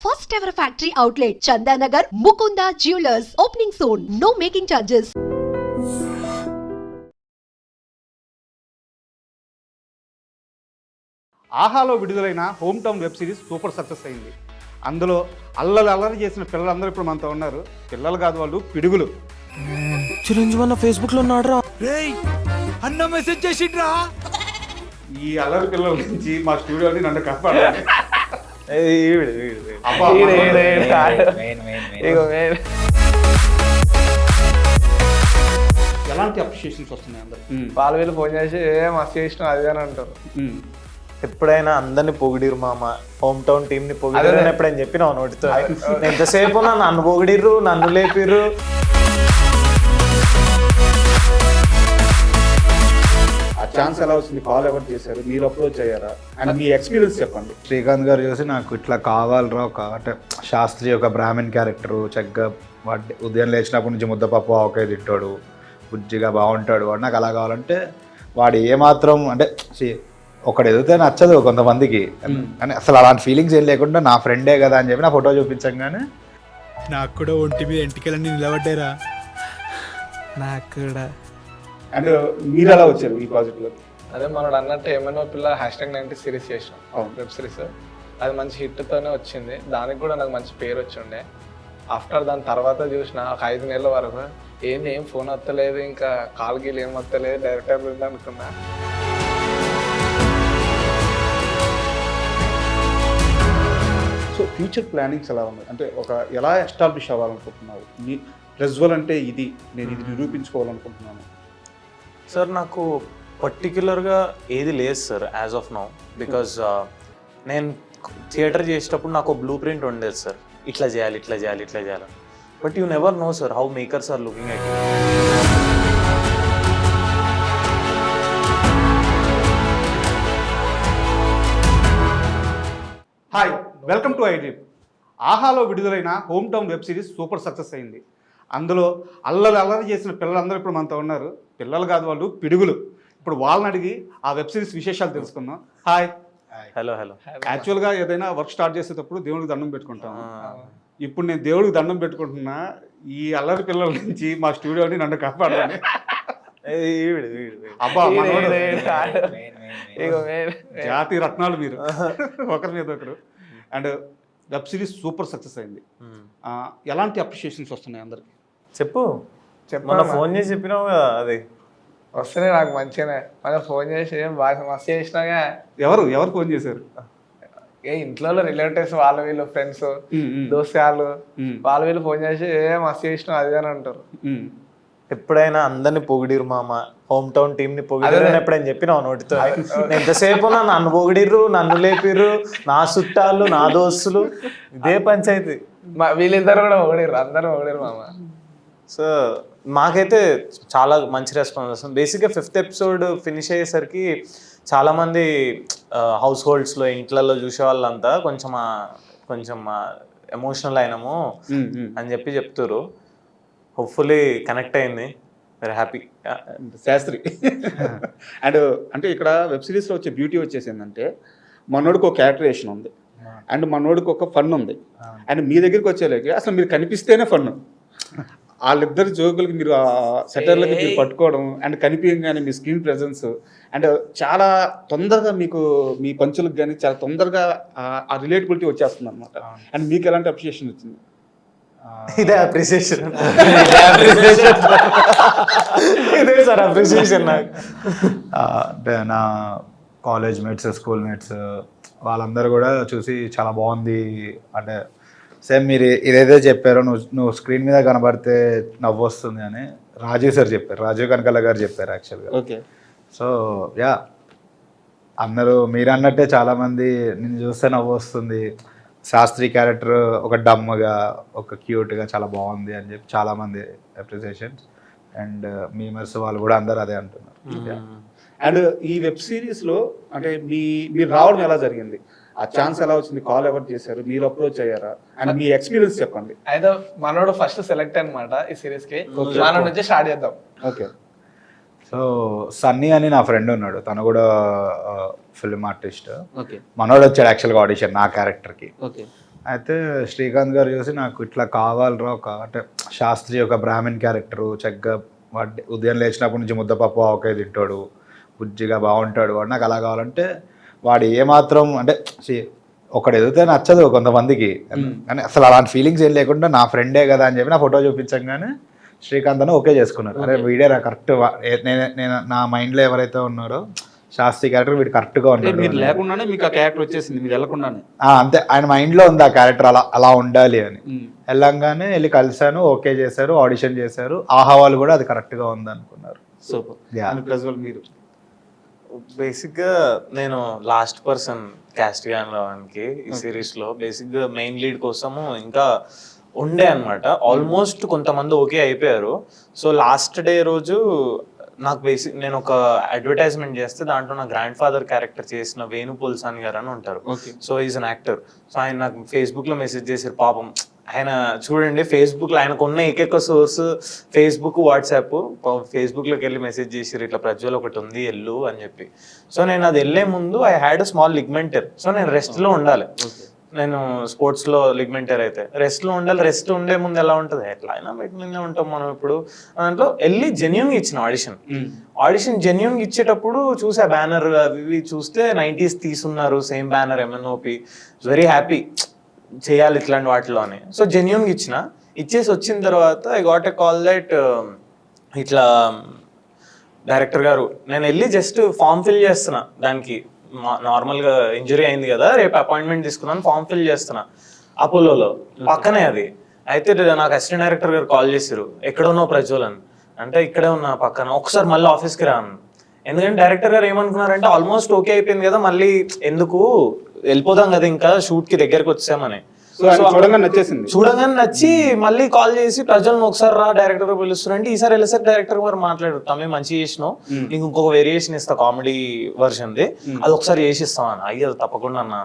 First ever factory outlet, Chandanagar, Mukunda Jewelers, opening soon. No making charges. ఆహాలో విడుదలైన home town web series super success అయింది. అందులో అల్లరి చేసిన పిల్లలందరూ ఇప్పుడు మనతో ఉన్నారు. పిల్లలు కాదు, వాళ్ళు పిడుగులు. చిరంజీవి అన్న ఫేస్బుక్ లో ఉన్నాడు రా. అన్న మెసేజ్ చేసిండ్రా. ఈ అల్లరి పిల్లల నుంచి మా స్టూడియోని నన్ను కాపాడాలి. ఎలాంటి అప్రిషియేషన్స్ వస్తున్నాయి అందరు? వాళ్ళు వీళ్ళు ఫోన్ చేసి మస్తు చేసిన అది అని అంటారు. ఎప్పుడైనా అందరిని పొగిడిరు మామ, హోమ్ టౌన్ టీమ్ ని పొగిడిరు అని ఎప్పుడైనా చెప్పినావు నోటితో? ఎంతసేపు నన్ను పొగిడిర్రు, నన్ను లేపిర్రు. ఆ ఛాన్స్ ఎలా వచ్చింది? కాల్ ఎవరు చేశారు? మీరు అప్రోచ్ అయ్యారా? అండ్ మీ ఎక్స్పీరియన్స్ చెప్పండి. శ్రీకాంత్ గారు చూసి నాకు ఇట్లా కావాలరా, ఒక అంటే శాస్త్రి ఒక బ్రాహ్మణ్ క్యారెక్టరు, చక్కగా వాటి ఉదయం లేచినప్పటి నుంచి ముద్దపప్పు ఆవకాయ తింటాడు, బుజ్జిగా బాగుంటాడు, వాడు నాకు అలా కావాలంటే వాడు ఏమాత్రం అంటే ఒకడు ఎదిగితే నచ్చదు కొంతమందికి, కానీ అసలు అలాంటి ఫీలింగ్స్ ఏం లేకుండా నా ఫ్రెండే కదా అని చెప్పి నా ఫోటో చూపించగానే నాకు కూడా ఒంటి మీద ఎంటికలన్నీ నిలబడ్డారా. నాకు కూడా. అండ్ మీరు ఎలా వచ్చారు ఈ ప్రాజెక్ట్లో? అదే మనోడు అన్నట్టు ఏమైనా పిల్ల #90 సిరీస్ చేసినాం, వెబ్ సిరీస్. అది మంచి హిట్తోనే వచ్చింది. దానికి కూడా నాకు మంచి పేరు వచ్చిండే. ఆఫ్టర్ దాని తర్వాత చూసిన ఒక 5 నెలల వరకు ఏం ఫోన్ వస్తలేదు, ఇంకా కాల్ గీలు ఏం వస్తలేదు, డైరెక్టర్ ఉంది అనుకున్నా. సో ఫ్యూచర్ ప్లానింగ్స్ ఎలా ఉన్నాయి అంటే ఎలా ఎస్టాబ్లిష్ అవ్వాలనుకుంటున్నారు? మీ రెజ్వల్ అంటే ఇది, నేను ఇది నిరూపించుకోవాలనుకుంటున్నాను. సార్ నాకు పర్టిక్యులర్గా ఏది లేదు sir as of now, because నేను థియేటర్ చేసేటప్పుడు నాకు బ్లూ ప్రింట్ ఉండేది సార్, ఇట్లా చేయాలి ఇట్లా చేయాలి ఇట్లా చేయాలి. But you never know sir how makers are looking at you. Hi, welcome to iDream. ఆహాలో విడుదలైన home town web series super success అయింది. అందులో అల్లరి చేసిన పిల్లలందరూ ఇప్పుడు మనతో ఉన్నారు. పిల్లలు కాదు, వాళ్ళు పిడుగులు. ఇప్పుడు వాళ్ళని అడిగి ఆ వెబ్ సిరీస్ విశేషాలు తెలుసుకుందాం. హాయ్. హలో. యాక్చువల్గా ఏదైనా వర్క్ స్టార్ట్ చేసేటప్పుడు దేవుడికి దండం పెట్టుకుంటాం. ఇప్పుడు నేను దేవుడికి దండం పెట్టుకుంటున్నా, ఈ అల్లరి పిల్లల నుంచి మా స్టూడియోని నన్ను కాపాడాలి. అబ్బా, జాతి రత్నాలు మీరు, ఒకరి మీద ఒకరు. And web series super success అయింది. ఎలాంటి అప్రిషియేషన్స్ వస్తున్నాయి అందరికి? చెప్పు. మన ఫోన్ చేసి చెప్పినావు కదా, అది వస్తేనే నాకు మంచిగానే. మనం ఫోన్ చేసి ఏం బాగా మస్తు చేసినాగా. ఎవరు ఫోన్ చేశారు? ఇంట్లో రిలేటివ్స్, వాళ్ళు వీళ్ళు ఫ్రెండ్స్, దోస్తులు, వాళ్ళు వీళ్ళు ఫోన్ చేసి మస్తు చేసినావు అది అని అంటారు. ఎప్పుడైనా అందరిని పొగిడిరు మామ, హోమ్ టౌన్ టీమ్ ని పొగిడిరు అని ఎప్పుడైనా చెప్పినావు నోటితో? ఎంతసేపు నన్ను పొగిడిర్రు, నన్ను లేపిర్రు, నా చుట్టాలు, నా దోస్తులు, ఇదే పంచాయతీ. వీళ్ళిద్దరు కూడా పొగిడిర్రు, అందరూ పొగిడిరు మామ. సో మాకైతే చాలా మంచి రెస్పాన్స్ వస్తుంది. బేసిక్గా 5th ఎపిసోడ్ ఫినిష్ అయ్యేసరికి చాలామంది హౌస్ హోల్డ్స్లో, ఇంట్లలో చూసే వాళ్ళంతా కొంచెం ఎమోషనల్ అయినాము అని చెప్తారు. హోప్ఫుల్లీ కనెక్ట్ అయింది. Very happy. శాస్త్రి. అండ్ అంటే ఇక్కడ వెబ్ సిరీస్లో వచ్చే బ్యూటీ వచ్చేసి ఏంటంటే, మనోడికి ఒక క్యారెక్టరేషన్ ఉంది, అండ్ మనోడికి ఒక ఫన్ ఉంది. అండ్ మీ దగ్గరికి వచ్చేలాగే అసలు మీరు కనిపిస్తేనే ఫన్. వాళ్ళిద్దరు జోకులకి మీరు సెటర్లకి మీరు పట్టుకోవడం, అండ్ కనిపించగానే మీ స్క్రీన్ ప్రెజెన్స్, అండ్ చాలా తొందరగా మీకు మీ పంచులకు కానీ చాలా తొందరగా ఆ రిలేటబిలిటీ వచ్చేస్తుంది అనమాట. అండ్ మీకు ఎలాంటి అప్రిషియేషన్ వచ్చింది? ఇదే అప్రిసియేషన్. ఇదే సార్ అప్రిసియేషన్ నాకు. అంటే నా కాలేజ్ మేట్స్, స్కూల్ మేట్స్ వాళ్ళందరూ కూడా చూసి చాలా బాగుంది అంటే, సేమ్ మీరు ఇదైతే చెప్పారో, నువ్వు స్క్రీన్ మీద కనబడితే నవ్వు వస్తుంది అని రాజీవ్ సార్ చెప్పారు, రాజీవ్ కనకాల గారు చెప్పారు యాక్చువల్గా. ఓకే. సో యా, అందరూ మీరు అన్నట్టే చాలామంది నిన్ను చూస్తే నవ్వు వస్తుంది, శాస్త్రి క్యారెక్టర్ ఒక డమ్గా, ఒక క్యూట్గా చాలా బాగుంది అని చెప్పి చాలామంది అప్రిసియేషన్స్. అండ్ మీమర్స్ వాళ్ళు కూడా అందరూ అదే అంటున్నారు. అండ్ ఈ వెబ్ సిరీస్లో అంటే మీరు రావడం ఎలా జరిగింది? ఆ ఛాన్స్ ఎలా వచ్చింది? కాల్ ఎవరు చేశారు? మీరు అప్రోచ్ అయ్యారా? అండ్ మీ ఎక్స్పీరియన్స్ చెప్పండి. అయితే మనోడు ఫస్ట్ సెలెక్ట్ అనమాట ఈ సిరీస్ కి. మన నుంచి స్టార్ట్ చేద్దాం. ఓకే. సో సన్నీ అని నా ఫ్రెండ్ ఉన్నాడు, తను కూడా ఫిల్మ్ ఆర్టిస్ట్. ఓకే. మనోడు వచ్చాడు యాక్చువల్గా ఆడిషన్ నా క్యారెక్టర్కి. ఓకే. అయితే శ్రీకాంత్ గారు చూసి నాకు ఇట్లా కావాలరా ఒక అంటే శాస్త్రి ఒక బ్రాహ్మణ్ క్యారెక్టరు చక్కగా వాడి ఉదయం లేచినప్పటి నుంచి ముద్దపప్పు ఆవకాయ తింటాడు, బుజ్జిగా బాగుంటాడు, వాడు నాకు అలా కావాలంటే వాడు ఏమాత్రం అంటే ఒకడు ఎదిగితే నచ్చదు కొంతమందికి, కానీ అసలు అలాంటి ఫీలింగ్స్ ఏం లేకుండా నా ఫ్రెండే కదా అని చెప్పి నా ఫోటో చూపించగానే శ్రీకాంత్ అని ఓకే చేసుకున్నారు. అరే వీడే కరెక్ట్, నేను నా మైండ్లో ఎవరైతే ఉన్నారో శాస్త్రి క్యారెక్టర్ వీడు కరెక్ట్గా ఉన్నాడు. మీరు లేకుండానే మీకు ఆ క్యారెక్టర్ వచ్చేసింది, మీరు వెళ్ళకుండానే. అంతే, ఆయన మైండ్లో ఉంది ఆ క్యారెక్టర్ అలా ఉండాలి అని. వెళ్ళంగానే వెళ్ళి కలిశాను, ఓకే చేశారు, ఆడిషన్ చేశారు, ఆహా వాళ్ళు కూడా అది కరెక్ట్గా ఉంది అనుకున్నారు. సూపర్. మీరు బేసిక్గా నేను లాస్ట్ పర్సన్ క్యాస్ట్ రావడానికి ఈ సిరీస్లో. బేసిక్గా మెయిన్ లీడ్ కోసము ఇంకా ఉండే అనమాట. ఆల్మోస్ట్ కొంతమంది ఓకే అయిపోయారు. సో లాస్ట్ డే రోజు నాకు నేను ఒక అడ్వర్టైజ్మెంట్ చేస్తే దాంట్లో నా గ్రాండ్ ఫాదర్ క్యారెక్టర్ చేసిన వేణు పుల్సాని గారు అని ఉంటారు. So is an actor. So ఆయన నాకు ఫేస్బుక్లో మెసేజ్ చేశారు. పాపం ఆయన చూడండి, ఫేస్బుక్లో ఆయనకు ఉన్న ఏకైక సోర్స్ ఫేస్బుక్, వాట్సాప్. ఫేస్బుక్లోకి వెళ్ళి మెసేజ్ చేసారు ఇట్లా ప్రజ్వల్ ఒకటి ఉంది వెళ్ళు అని చెప్పి. సో నేను అది వెళ్ళే ముందు I had a small ligament tear. So నేను రెస్ట్లో ఉండాలి. నేను స్పోర్ట్స్లో లిగ్మెంటర్ అయితే రెస్ట్లో ఉండాలి. రెస్ట్ ఉండే ముందు ఎలా ఉంటుంది, ఎట్లా అయినా బయటనే ఉంటాం మనం. ఇప్పుడు దాంట్లో వెళ్ళి జెన్యూన్గా ఇచ్చిన ఆడిషన్ జెన్యూన్గా ఇచ్చేటప్పుడు చూసా బ్యానర్ అవి చూస్తే 90s తీసున్నారు, same banner MNOP. Very happy చేయాలి ఇట్లాంటి వాటిలో అని. సో జెన్యూన్గా ఇచ్చేసి వచ్చిన తర్వాత I got a call that ఇట్లా డైరెక్టర్ గారు, నేను వెళ్ళి జస్ట్ ఫామ్ ఫిల్ చేస్తున్నా, దానికి నార్మల్గా ఇంజరీ అయింది కదా, రేపు అపాయింట్మెంట్ తీసుకున్నాను, ఫామ్ ఫిల్ చేస్తున్నా అపోలోలో పక్కనే అది. అయితే నాకు అసిస్టెంట్ డైరెక్టర్ గారు కాల్ చేశారు, ఎక్కడ ఉన్నావు ప్రజ్వల్ అని. అంటే ఇక్కడే ఉన్నా పక్కన, ఒకసారి మళ్ళీ ఆఫీస్కి రాను. ఎందుకంటే డైరెక్టర్ గారు ఏమనుకున్నారంటే ఆల్మోస్ట్ ఓకే అయిపోయింది కదా, మళ్ళీ ఎందుకు వెళ్ళిపోదాం కదా ఇంకా షూట్కి దగ్గరకు వచ్చామని. చూడగానే నచ్చి మళ్ళీ కాల్ చేసి ప్రజలను ఒకసారి రా డైరెక్టర్ పిలుస్తున్నారంటే ఈసారి వెళ్ళేసరి డైరెక్టర్ గారు మాట్లాడారు, తమ్మే మంచి చేసినావు, నీకు ఇంకొక వేరియేషన్ ఇస్తా కామెడీ వర్షన్ది, అది ఒకసారి చేసిస్తాం అని. అయ్యో తప్పకుండా అన్నా.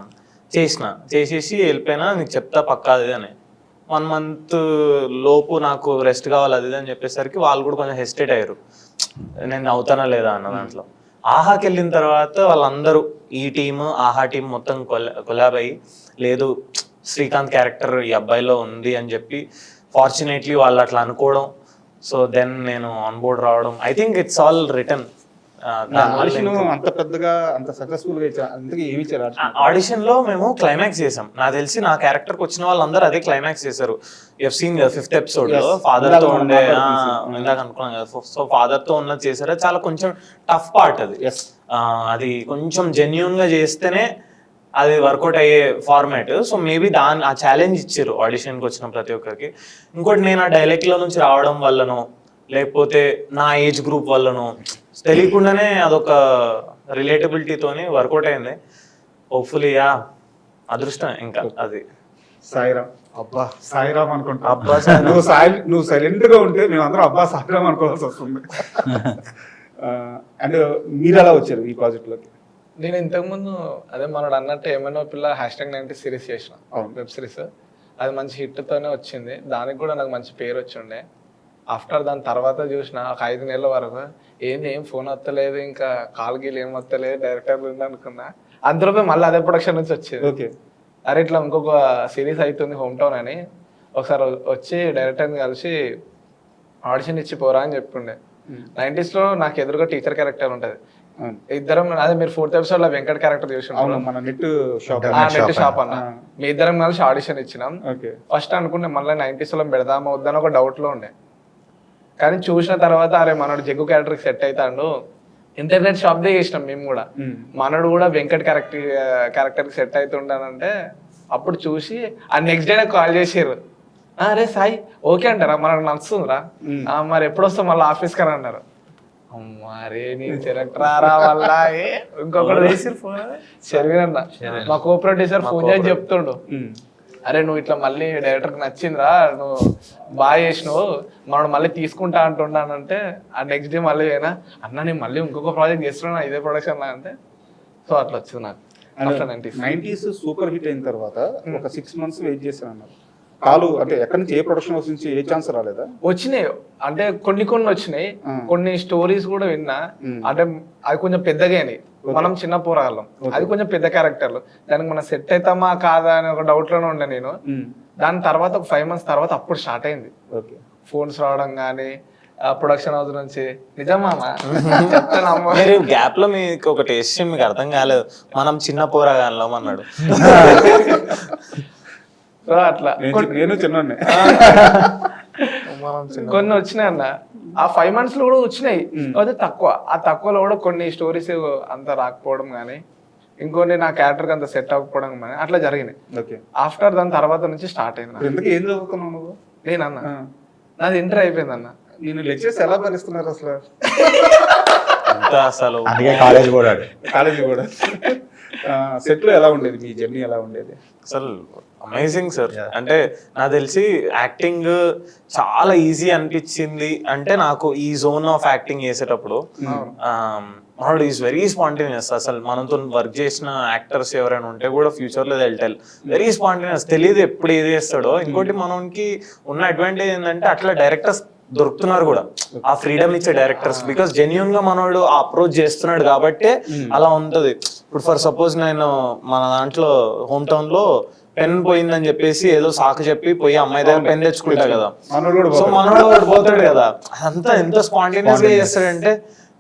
చేసేసి వెళ్ళిపోయినా, నీకు చెప్తా పక్కా అది అని. 1 month లోపు నాకు రెస్ట్ కావాలి అది అని చెప్పేసరికి వాళ్ళు కూడా కొంచెం హెసిటేట్ అయ్యారు, నేను అవుతానా లేదా అన్న దాంట్లో. ఆహాకి వెళ్ళిన తర్వాత వాళ్ళందరూ ఈ టీమ్ ఆహా టీం మొత్తం కొలాబ్ అయ్యి, లేదు శ్రీకాంత్ క్యారెక్టర్ ఈ అబ్బాయిలో ఉంది అని చెప్పి ఫార్చునేట్లీ వాళ్ళు అట్లా అనుకోవడం. సో దెన్ నేను ఆన్ బోర్డ్ రావడం. I think it's all return. అంత పెద్దగా అంత సక్సెస్ఫుల్ ఆడిషన్ లో మేము క్లైమాక్స్ చేసాం. నాకు తెలిసి నా క్యారెక్టర్ కి వచ్చిన వాళ్ళందరూ అదే క్లైమాక్స్ చేశారు. సీన్ 5th episode లో ఫాదర్ తో ఉండే, ఇందాక అనుకున్నాం కదా, సో ఫాదర్ తో ఉన్నది చేశారు. చాలా కొంచెం టఫ్ పార్ట్ అది. అది కొంచెం జెన్యూన్ గా చేస్తేనే అది వర్కౌట్ అయ్యే ఫార్మాట్. సో మేబీ ఆ ఛాలెంజ్ ఇచ్చారు ఆడిషన్కి వచ్చిన ప్రతి ఒక్కరికి. ఇంకోటి నేను ఆ డైలెక్ట్లో నుంచి రావడం వల్లనో లేకపోతే నా ఏజ్ గ్రూప్ వల్లనో తెలియకుండానే అదొక రిలేటబిలిటీతోని వర్కౌట్ అయింది. హోప్ఫుల్లీ అదృష్టం ఇంకా అది. సాయిరామ్, అబ్బా సాయిరామ్ అనుకుంటా. అబ్బా నువ్వు సైలెంట్ గా ఉంటే మేమందరం అబ్బా సాయిరామ్ అనుకోవాల్సి వస్తుంది. అండ్ మీరు ఎలా వచ్చారు ఈ ప్రాజెక్ట్ లోకి? నేను ఇంతకుముందు అదే మనోడు అన్నట్టు ఏమైనా పిల్ల #90 సిరీస్ చేసిన వెబ్ సిరీస్. అది మంచి హిట్తోనే వచ్చింది, దానికి కూడా నాకు మంచి పేరు వచ్చిండే. ఆఫ్టర్ దాని తర్వాత చూసిన ఒక 5 నెలల వరకు ఏం ఫోన్ వస్తలేదు, ఇంకా కాల్ గీలు ఏం వస్తలేదు, డైరెక్టర్ ఉంది అనుకున్నా. అందులో మళ్ళీ అదే ప్రొడక్షన్ నుంచి వచ్చేది. ఓకే, అరే ఇట్లా ఇంకొక సిరీస్ అవుతుంది హోమ్ టౌన్ అని, ఒకసారి వచ్చి డైరెక్టర్ని కలిసి ఆడిషన్ ఇచ్చి పోరా అని చెప్పిండే. 90s లో నాకు ఎదురుగా టీచర్ క్యారెక్టర్ ఉంటుంది. ఇద్దరం అదే మీరు 4th episode లో వెంకట్ క్యారెక్టర్ చూసి నెట్ షాప్ అన్న, మీ ఇద్దరం కలిసి ఆడిషన్ ఇచ్చినాం. ఫస్ట్ అనుకుంటే మళ్ళీ 90s లో పెడదామా వద్దని ఒక డౌట్ లో ఉండే. కానీ చూసిన తర్వాత అరే మనోడు జగ్గు క్యారెక్టర్ సెట్ అవుతాడు, ఇంటర్నెట్ షాప్ దే చేసినాం మేము కూడా. మనోడు కూడా వెంకట్ క్యారెక్టర్ కి సెట్ అవుతుండానంటే అప్పుడు చూసి ఆ నెక్స్ట్ డే కాల్ చేసారు, అరే సాయి ఓకే అంటారా, మనకు నచ్చుతుందిరా, మరి ఎప్పుడు వస్తాం మళ్ళీ ఆఫీస్ కని అన్నారు. అరే నీ చెరక్టరా వల్ల ఇంకొకటి షర్వీన్ మా కో ప్రొడ్యూసర్ ఫోన్ చేసి చెప్తుండు, అరే నువ్వు ఇట్లా మళ్ళీ డైరెక్టర్కి నచ్చిందిరా, నువ్వు బాగా చేసినావు, మనం మళ్ళీ తీసుకుంటా అంటున్నానంటే ఆ నెక్స్ట్ డే మళ్ళీ అయినా అన్న నేను మళ్ళీ ఇంకొక ప్రాజెక్ట్ చేస్తున్నా ఇదే ప్రొడక్షన్ లా అంటే. సో అట్లా వచ్చింది నాకు. 90s సూపర్ హిట్ అయిన తర్వాత ఒక 6 months వెయిట్ చేశాను అన్నారు. కాలు అంటే ఎక్కడి నుంచి ఏ ప్రొడక్షన్ హౌస్ నుంచి ఏ ఛాన్స్ రాలేదా? వచ్చినాయి అంటే కొన్ని వచ్చినాయి, కొన్ని స్టోరీస్ కూడా విన్నా. అంటే అది కొంచెం పెద్దగా మనం చిన్న పోరాళ్ళం, అది కొంచెం పెద్ద క్యారెక్టర్లు, దానికి మనం సెట్ అవుతామా కాదా అని ఒక డౌట్ లోనే ఉండే నేను. దాని తర్వాత ఒక 5 months తర్వాత అప్పుడు స్టార్ట్ అయింది ఫోన్స్ రావడం కానీ ప్రొడక్షన్ హౌస్ నుంచి. నిజమా మీరు గ్యాప్ లో మీకు ఒక టేస్ట్ మీకు అర్థం కాలేదు, మనం చిన్న పోరాగాళ్ళం అన్నాడు. సో అట్లా నేను చిన్న కొన్ని వచ్చినాయి అన్న. ఆ 5 months లో కూడా వచ్చినాయి, అదే తక్కువ. ఆ తక్కువలో కూడా కొన్ని స్టోరీస్ అంత రాకపోవడం కానీ, ఇంకొన్ని నా క్యారెక్టర్ అంత సెట్ అవ్వకపోవడం కానీ అట్లా జరిగినాయి. ఆఫ్టర్ దాని తర్వాత నుంచి స్టార్ట్ అయింది. ఎందుకు ఏం చదువుకున్నావు నువ్వు? నేనన్న నాది ఇంటర్ అయిపోయింది అన్న. నేను లెక్చర్స్ ఎలా భరిస్తున్నారు అసలు? అసలు అందుకే కాలేజ్ కూడా సెట్ లో ఎలా ఉండేది మీ జర్నీ, ఎలా ఉండేది? అసలు అమేజింగ్ సార్. అంటే నాకు తెలిసి యాక్టింగ్ చాలా ఈజీ అనిపించింది అంటే నాకు ఈ జోన్ ఆఫ్ యాక్టింగ్ చేసేటప్పుడు మనోడు ఈజ్ వెరీ స్పాంటేనియస్. అసలు మనతో వర్క్ చేసిన యాక్టర్స్ ఎవరైనా ఉంటే కూడా ఫ్యూచర్ లో టెల్ వెరీ స్పాంటేనియస్, తెలియదు ఎప్పుడు ఏది చేస్తాడో. ఇంకోటి మనకి ఉన్న అడ్వాంటేజ్ ఏంటంటే అట్లా డైరెక్టర్స్ దొరుకుతున్నారు కూడా, ఆ ఫ్రీడమ్ ఇచ్చే డైరెక్టర్స్, బికాస్ జెన్యున్ గా మనోడు అప్రోచ్ చేస్తున్నాడు కాబట్టి అలా ఉంటది. ఇప్పుడు ఫర్ సపోజ్ నేను మన దాంట్లో హోమ్ టౌన్ లో పెన్ పోయిందని చెప్పేసి ఏదో సాకు చెప్పి పోయి అమ్మాయి దగ్గర పెన్ తెచ్చుకుంటా కదా, సో మనోడు పోతాడు కదా, అదంతా ఎంత స్పాంటేనియస్ గా చేస్తాడంటే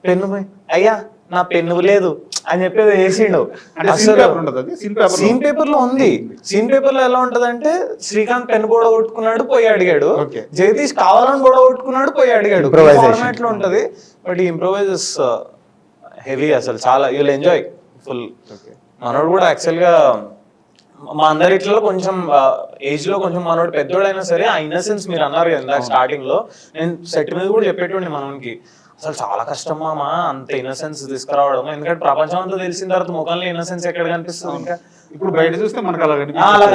పెన్ను పోయి అయ్యా నా పెన్ను లేదు అని చెప్పేది వేసిండు. సీన్ పేపర్ లో ఉంది. సీన్ పేపర్ లో ఎలా ఉంటదంటే శ్రీకాంత్ పెన్ గొడవ కొట్టుకున్నాడు పోయి అడిగాడు, జగదీష్ కావాలని గొడవ కొట్టుకున్నాడు పోయి అడిగాడు, ఫార్మాట్ లో ఉంటది. బట్ ఈ ఇంప్రూవైజెస్ హెవీ అసలు చాలా, యూ విల్ ఎంజాయ్ ఫుల్. మనోడు కూడా యాక్చువల్ గా మా అందరి ఇట్లలో కొంచెం ఏజ్ లో కొంచెం మనోడు పెద్దోడైనా సరే ఆ ఇన్నసెన్స్ మీరు అన్నారు కదా స్టార్టింగ్ లో, నేను సెట్ మీద కూడా చెప్పేటోండి మనకి అసలు చాలా కష్టం మామ అంత ఇన్నసెన్స్ తీసుకురావడం. ఎందుకంటే ప్రపంచం అంతా తెలిసిన తర్వాత ముఖంలో ఇన్నసెన్స్ ఎక్కడ కనిపిస్తుంది? ఇంకా ఇప్పుడు బయట చూస్తే మనకు అలా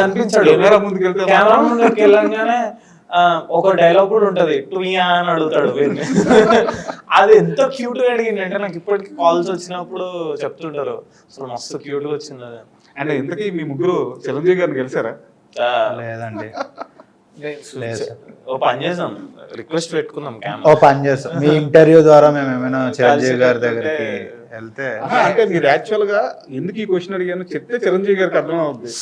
కనిపించాడు. కెమెరా ముందుకు వెళ్ళంగానే ఒక డైలాగ్ కూడా ఉంటది, టుయా అని అడుగుతాడు. అది ఎంత క్యూట్ గా అడిగింది అంటే నాకు ఇప్పటికి కాల్స్ వచ్చినప్పుడు చెప్తుంటారు అసలు మస్తు క్యూట్ గా వచ్చింది అది. అంటే ఇంతకీ మీ ముగ్గురు చిరంజీవి గారిని గెలిచారా? లేదండి, ఓ పని చేసాం, రిక్వెస్ట్ పెట్టుకున్నాం ఓ పని చేస్తాం. మీ ఇంటర్వ్యూ ద్వారా మేము ఏమైనా చిరంజీవి గారి దగ్గరికి వెళ్తే అంటే మీరు యాక్చువల్ గా ఎందుకు ఈ క్వశ్చన్ అడిగాను చెప్తే చిరంజీవి గారికి అర్థం అవుతుంది.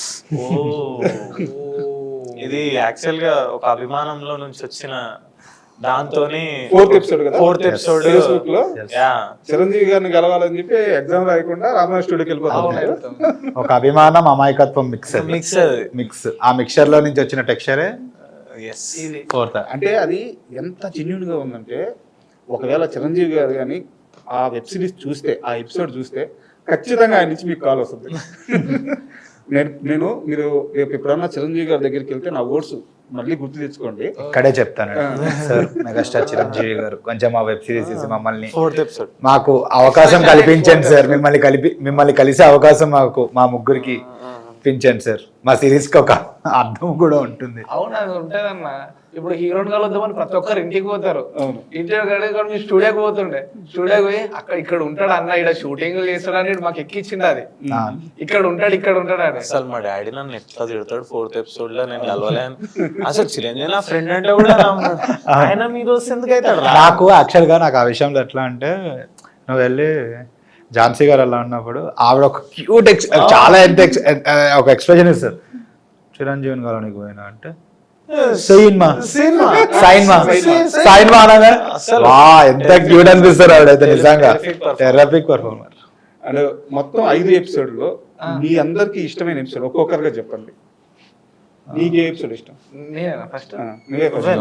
ఇది యాక్చువల్ గా ఒక అభిమానంలో నుంచి వచ్చిన దాంతోని ఫోర్త్ ఎపిసోడ్ ఫేస్బుక్ లో చిరంజీవి గారిని గెలవాలని చెప్పి ఎగ్జామ్ రాయకుండా రామాయణ స్టూడియోకి వెళ్ళిపోతారు. ఒక అభిమానం అమాయకత్వం మిక్స్ ఆ మిక్చర్ లో నుంచి వచ్చిన టెక్స్చరే ఫోర్త్. అంటే అది ఎంత జెన్యూన్ గా ఉందంటే ఒకవేళ చిరంజీవి గారు కానీ ఆ వెబ్ సిరీస్ చూస్తే, ఆ ఎపిసోడ్ చూస్తే ఖచ్చితంగా ఆయన నుంచి మీకు కాల్ వస్తుంది. నేను మీరు ఎప్పుడన్నా చిరంజీవి గారి దగ్గరికి వెళ్తే నా ఓట్స్ మళ్ళీ గుర్తు తెచ్చుకోండి. ఇక్కడే చెప్తాను సార్, మెగాస్టార్ చిరంజీవి గారు కొంచెం ఆ వెబ్ సిరీస్ మమ్మల్ని మాకు అవకాశం కల్పించండి సార్, మిమ్మల్ని కలిసే అవకాశం మాకు మా ముగ్గురికి ఇప్పించండి సార్. మా సిరీస్ కి ఒక అర్థం కూడా ఉంటుంది. అవును అది ఉంటదన్న. ఇప్పుడు హీరోని కలుద్దామని ప్రతి ఒక్కరు ఇంటికి పోతారు, ఇంటికి స్టూడియోకి పోతుండే, స్టూడియోకి పోయి అక్కడ ఇక్కడ ఉంటాడు అన్న, ఇక్కడ షూటింగ్ చేస్తాడు అని మాకు ఎక్కిచ్చింది. అది ఇక్కడ ఉంటాడు అని. అసలు మా డాడీ నన్ను ఎట్లా తిడతాడు 4th ఎపిసోడ్ లో, నేను కలవలేను అసలు. చిరంజీవి నా ఫ్రెండ్ అంటే కూడా ఆయన మీద వస్తే ఎందుకు అవుతాడు? నాకు యాక్చువల్ గా నాకు ఆ విషయంలో ఎట్లా అంటే, నువ్వు వెళ్ళి ఝాన్సీ గారు అలా ఉన్నప్పుడు ఆవిడ ఒక క్యూట్ చాలా ఎంత ఒక ఎక్స్ప్రెషన్ ఇస్తారు, చిరంజీవిని కలవడానికి పోయినా అంటే ఎంత క్యూట్ అనిపిస్తారు ఆవిడైతే, నిజంగా టెర్రఫిక్ పర్ఫార్మర్. అండ్ మొత్తం 5 ఎపిసోడ్లో మీ అందరికి ఇష్టమైన ఎపిసోడ్ ఒక్కొక్కరుగా చెప్పండి. నీకు ఏ ఎపిసోడ్ ఇష్టం?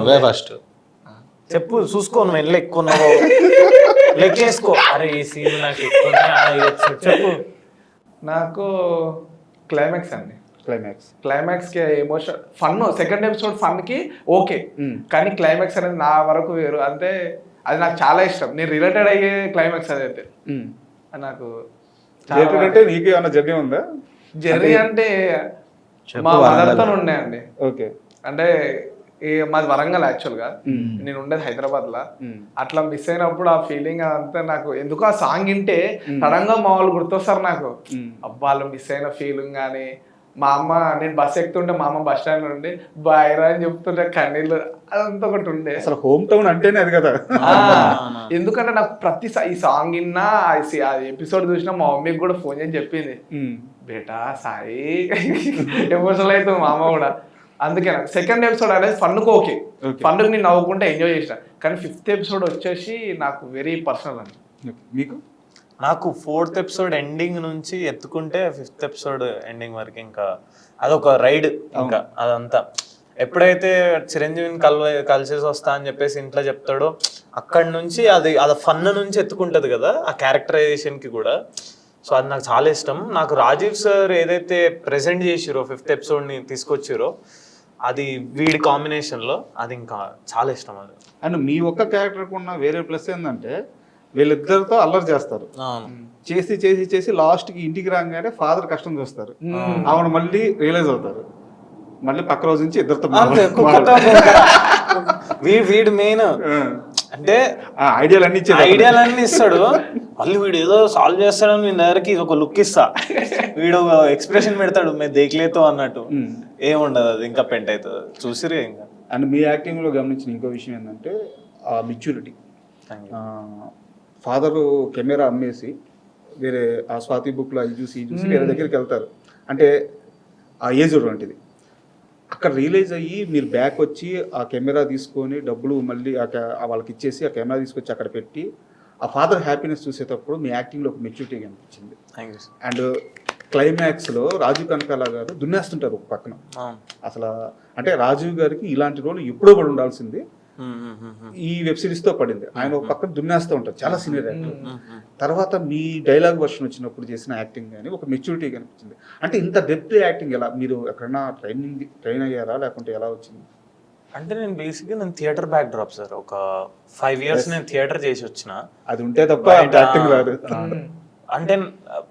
నువ్వే ఫస్ట్ చెప్పు. చూసుకోను వెళ్ళి ఎక్కువ లెక్ చేసుకో. అరే ఈ సీన్ నాకు ఎక్కువ చెప్పు. నాకు క్లైమాక్స్ అండి. క్లైమాక్స్ కి emotion fun. Second episode fun కి ఓకే, కానీ క్లైమాక్స్ అనేది నా వరకు వేరు. అంటే అది నాకు చాలా ఇష్టం. నేను రిలేటెడ్ అయ్యే క్లైమాక్స్ అదైతే నాకు. నీకు ఏమైనా జర్నీ ఉందా? జర్నీ అంటే మా మదర్తో ఉన్నాయండి. ఓకే. అంటే మాది వరంగల్ యాక్చువల్ గా, నేను ఉండేది హైదరాబాద్ లా. అట్లా మిస్ అయినప్పుడు ఆ ఫీలింగ్ అంతా నాకు ఎందుకు ఆ సాంగ్ వింటే సడన్ గా మా వాళ్ళు గుర్తొస్తారు నాకు. అబ్బా వాళ్ళు మిస్ అయిన ఫీలింగ్ కానీ మా అమ్మ నేను బస్ ఎక్కుతుంటే మా అమ్మ బస్ స్టాండ్ నుండి బాయ్రా అని చెప్తుంటే కన్నీళ్ళు అదంతా ఒకటి ఉండే. అసలు హోమ్ టౌన్ అంటేనే అది కదా. ఎందుకంటే నాకు ప్రతి ఈ సాంగ్ విన్నా ఆ ఎపిసోడ్ చూసినా మా మమ్మీకి కూడా ఫోన్ చేసి చెప్పింది, బేటా సాయి ఎమోషనల్ అవుతుంది మా అమ్మ కూడా. అందుకే నాకు సెకండ్ ఎపిసోడ్ అనేది ఫన్నుకు ఓకే, ఫన్నుకు నేను నవ్వుకుంటే ఎంజాయ్ చేసిన. కానీ 5th ఎపిసోడ్ వచ్చేసి నాకు వెరీ పర్సనల్ అండి. మీకు? నాకు 4th ఎపిసోడ్ ఎండింగ్ నుంచి ఎత్తుకుంటే 5th ఎపిసోడ్ ఎండింగ్ వరకు ఇంకా అదొక రైడ్. ఇంకా అదంతా ఎప్పుడైతే చిరంజీవిని కలిసేసి వస్తా అని చెప్పేసి ఇంట్లో చెప్తాడో అక్కడి నుంచి అది ఫన్ నుంచి ఎత్తుకుంటది కదా ఆ క్యారెక్టరైజేషన్ కి కూడా. సో అది నాకు చాలా ఇష్టం. నాకు రాజీవ్ సార్ ఏదైతే ప్రెజెంట్ చేసిరో 5th ఎపిసోడ్ ని తీసుకొచ్చిరో అది వీడి కాంబినేషన్ లో అది ఇంకా చాలా ఇష్టం. అది అండ్ మీ ఒక్క క్యారెక్టర్ ఉన్న వేరే ప్లస్ ఏంటంటే వీళ్ళిద్దరితో అల్లరి చేస్తారు, చేసి చేసి చేసి లాస్ట్ కి ఇంటికి రాగానే ఫాదర్ కష్టం చూస్తారు, ఆవిడ మళ్ళీ రియలైజ్ అవుతారు, మళ్ళీ పక్క రోజు నుంచి ఇద్దరితో వీడు మెయిన్ అంటే ఐడియాలన్నీ ఇస్తాడు, మళ్ళీ వీడు ఏదో సాల్వ్ చేస్తాడని నేను దగ్గరికి ఒక లుక్ ఇస్తా, వీడు ఎక్స్ప్రెషన్ పెడతాడు మేము దేఖలేతో అన్నట్టు. ఏముండదు, అది ఇంకా పెంట్ అవుతుంది చూసిరే ఇంకా. అండ్ మీ యాక్టింగ్ లో గమనించిన ఇంకో విషయం ఏంటంటే ఆ మెచ్యూరిటీ. ఫాదర్ కెమెరా అమ్మేసి వేరే ఆ స్వాతి బుక్లో అది చూసి వేరే దగ్గరికి వెళ్తారు, అంటే ఆ ఏజ్ వంటిది. అక్కడ రియలైజ్ అయ్యి మీరు బ్యాక్ వచ్చి ఆ కెమెరా తీసుకొని డబ్బులు మళ్ళీ వాళ్ళకి ఇచ్చేసి ఆ కెమెరా తీసుకొచ్చి అక్కడ పెట్టి ఆ ఫాదర్ హ్యాపీనెస్ చూసేటప్పుడు మీ యాక్టింగ్లో ఒక మెచ్యూరిటీ కనిపించింది. అండ్ క్లైమాక్స్లో రాజీవ్ కనకాల గారు దున్నేస్తుంటారు ఒక పక్కన. అసలు అంటే రాజీవ్ గారికి ఇలాంటి రోల్ ఎప్పుడో కూడా ఉండాల్సింది, ఈ వెబ్ సిరీస్ తో పడింది. ఆయన ఒక పక్కన దున్నేస్తూ ఉంటారు, చాలా సీనియర్ యాక్టర్. తర్వాత మీ డైలాగ్ వర్షన్ వచ్చినప్పుడు చేసిన యాక్టింగ్ కానీ ఒక మెచ్యూరిటీ కనిపించింది. అంటే ఇంత డెప్త్ యాక్టింగ్ ఎలా మీరు ఎక్కడన్నా ట్రైన్ అయ్యారా లేకుంటే ఎలా వచ్చింది? అంటే నేను బేసిక్గా నేను థియేటర్ బ్యాక్ డ్రాప్ సార్, ఒక 5 years నేను థియేటర్ చేసి వచ్చిన. అది ఉంటే తప్ప యాక్టింగ్ రాదు. అంటే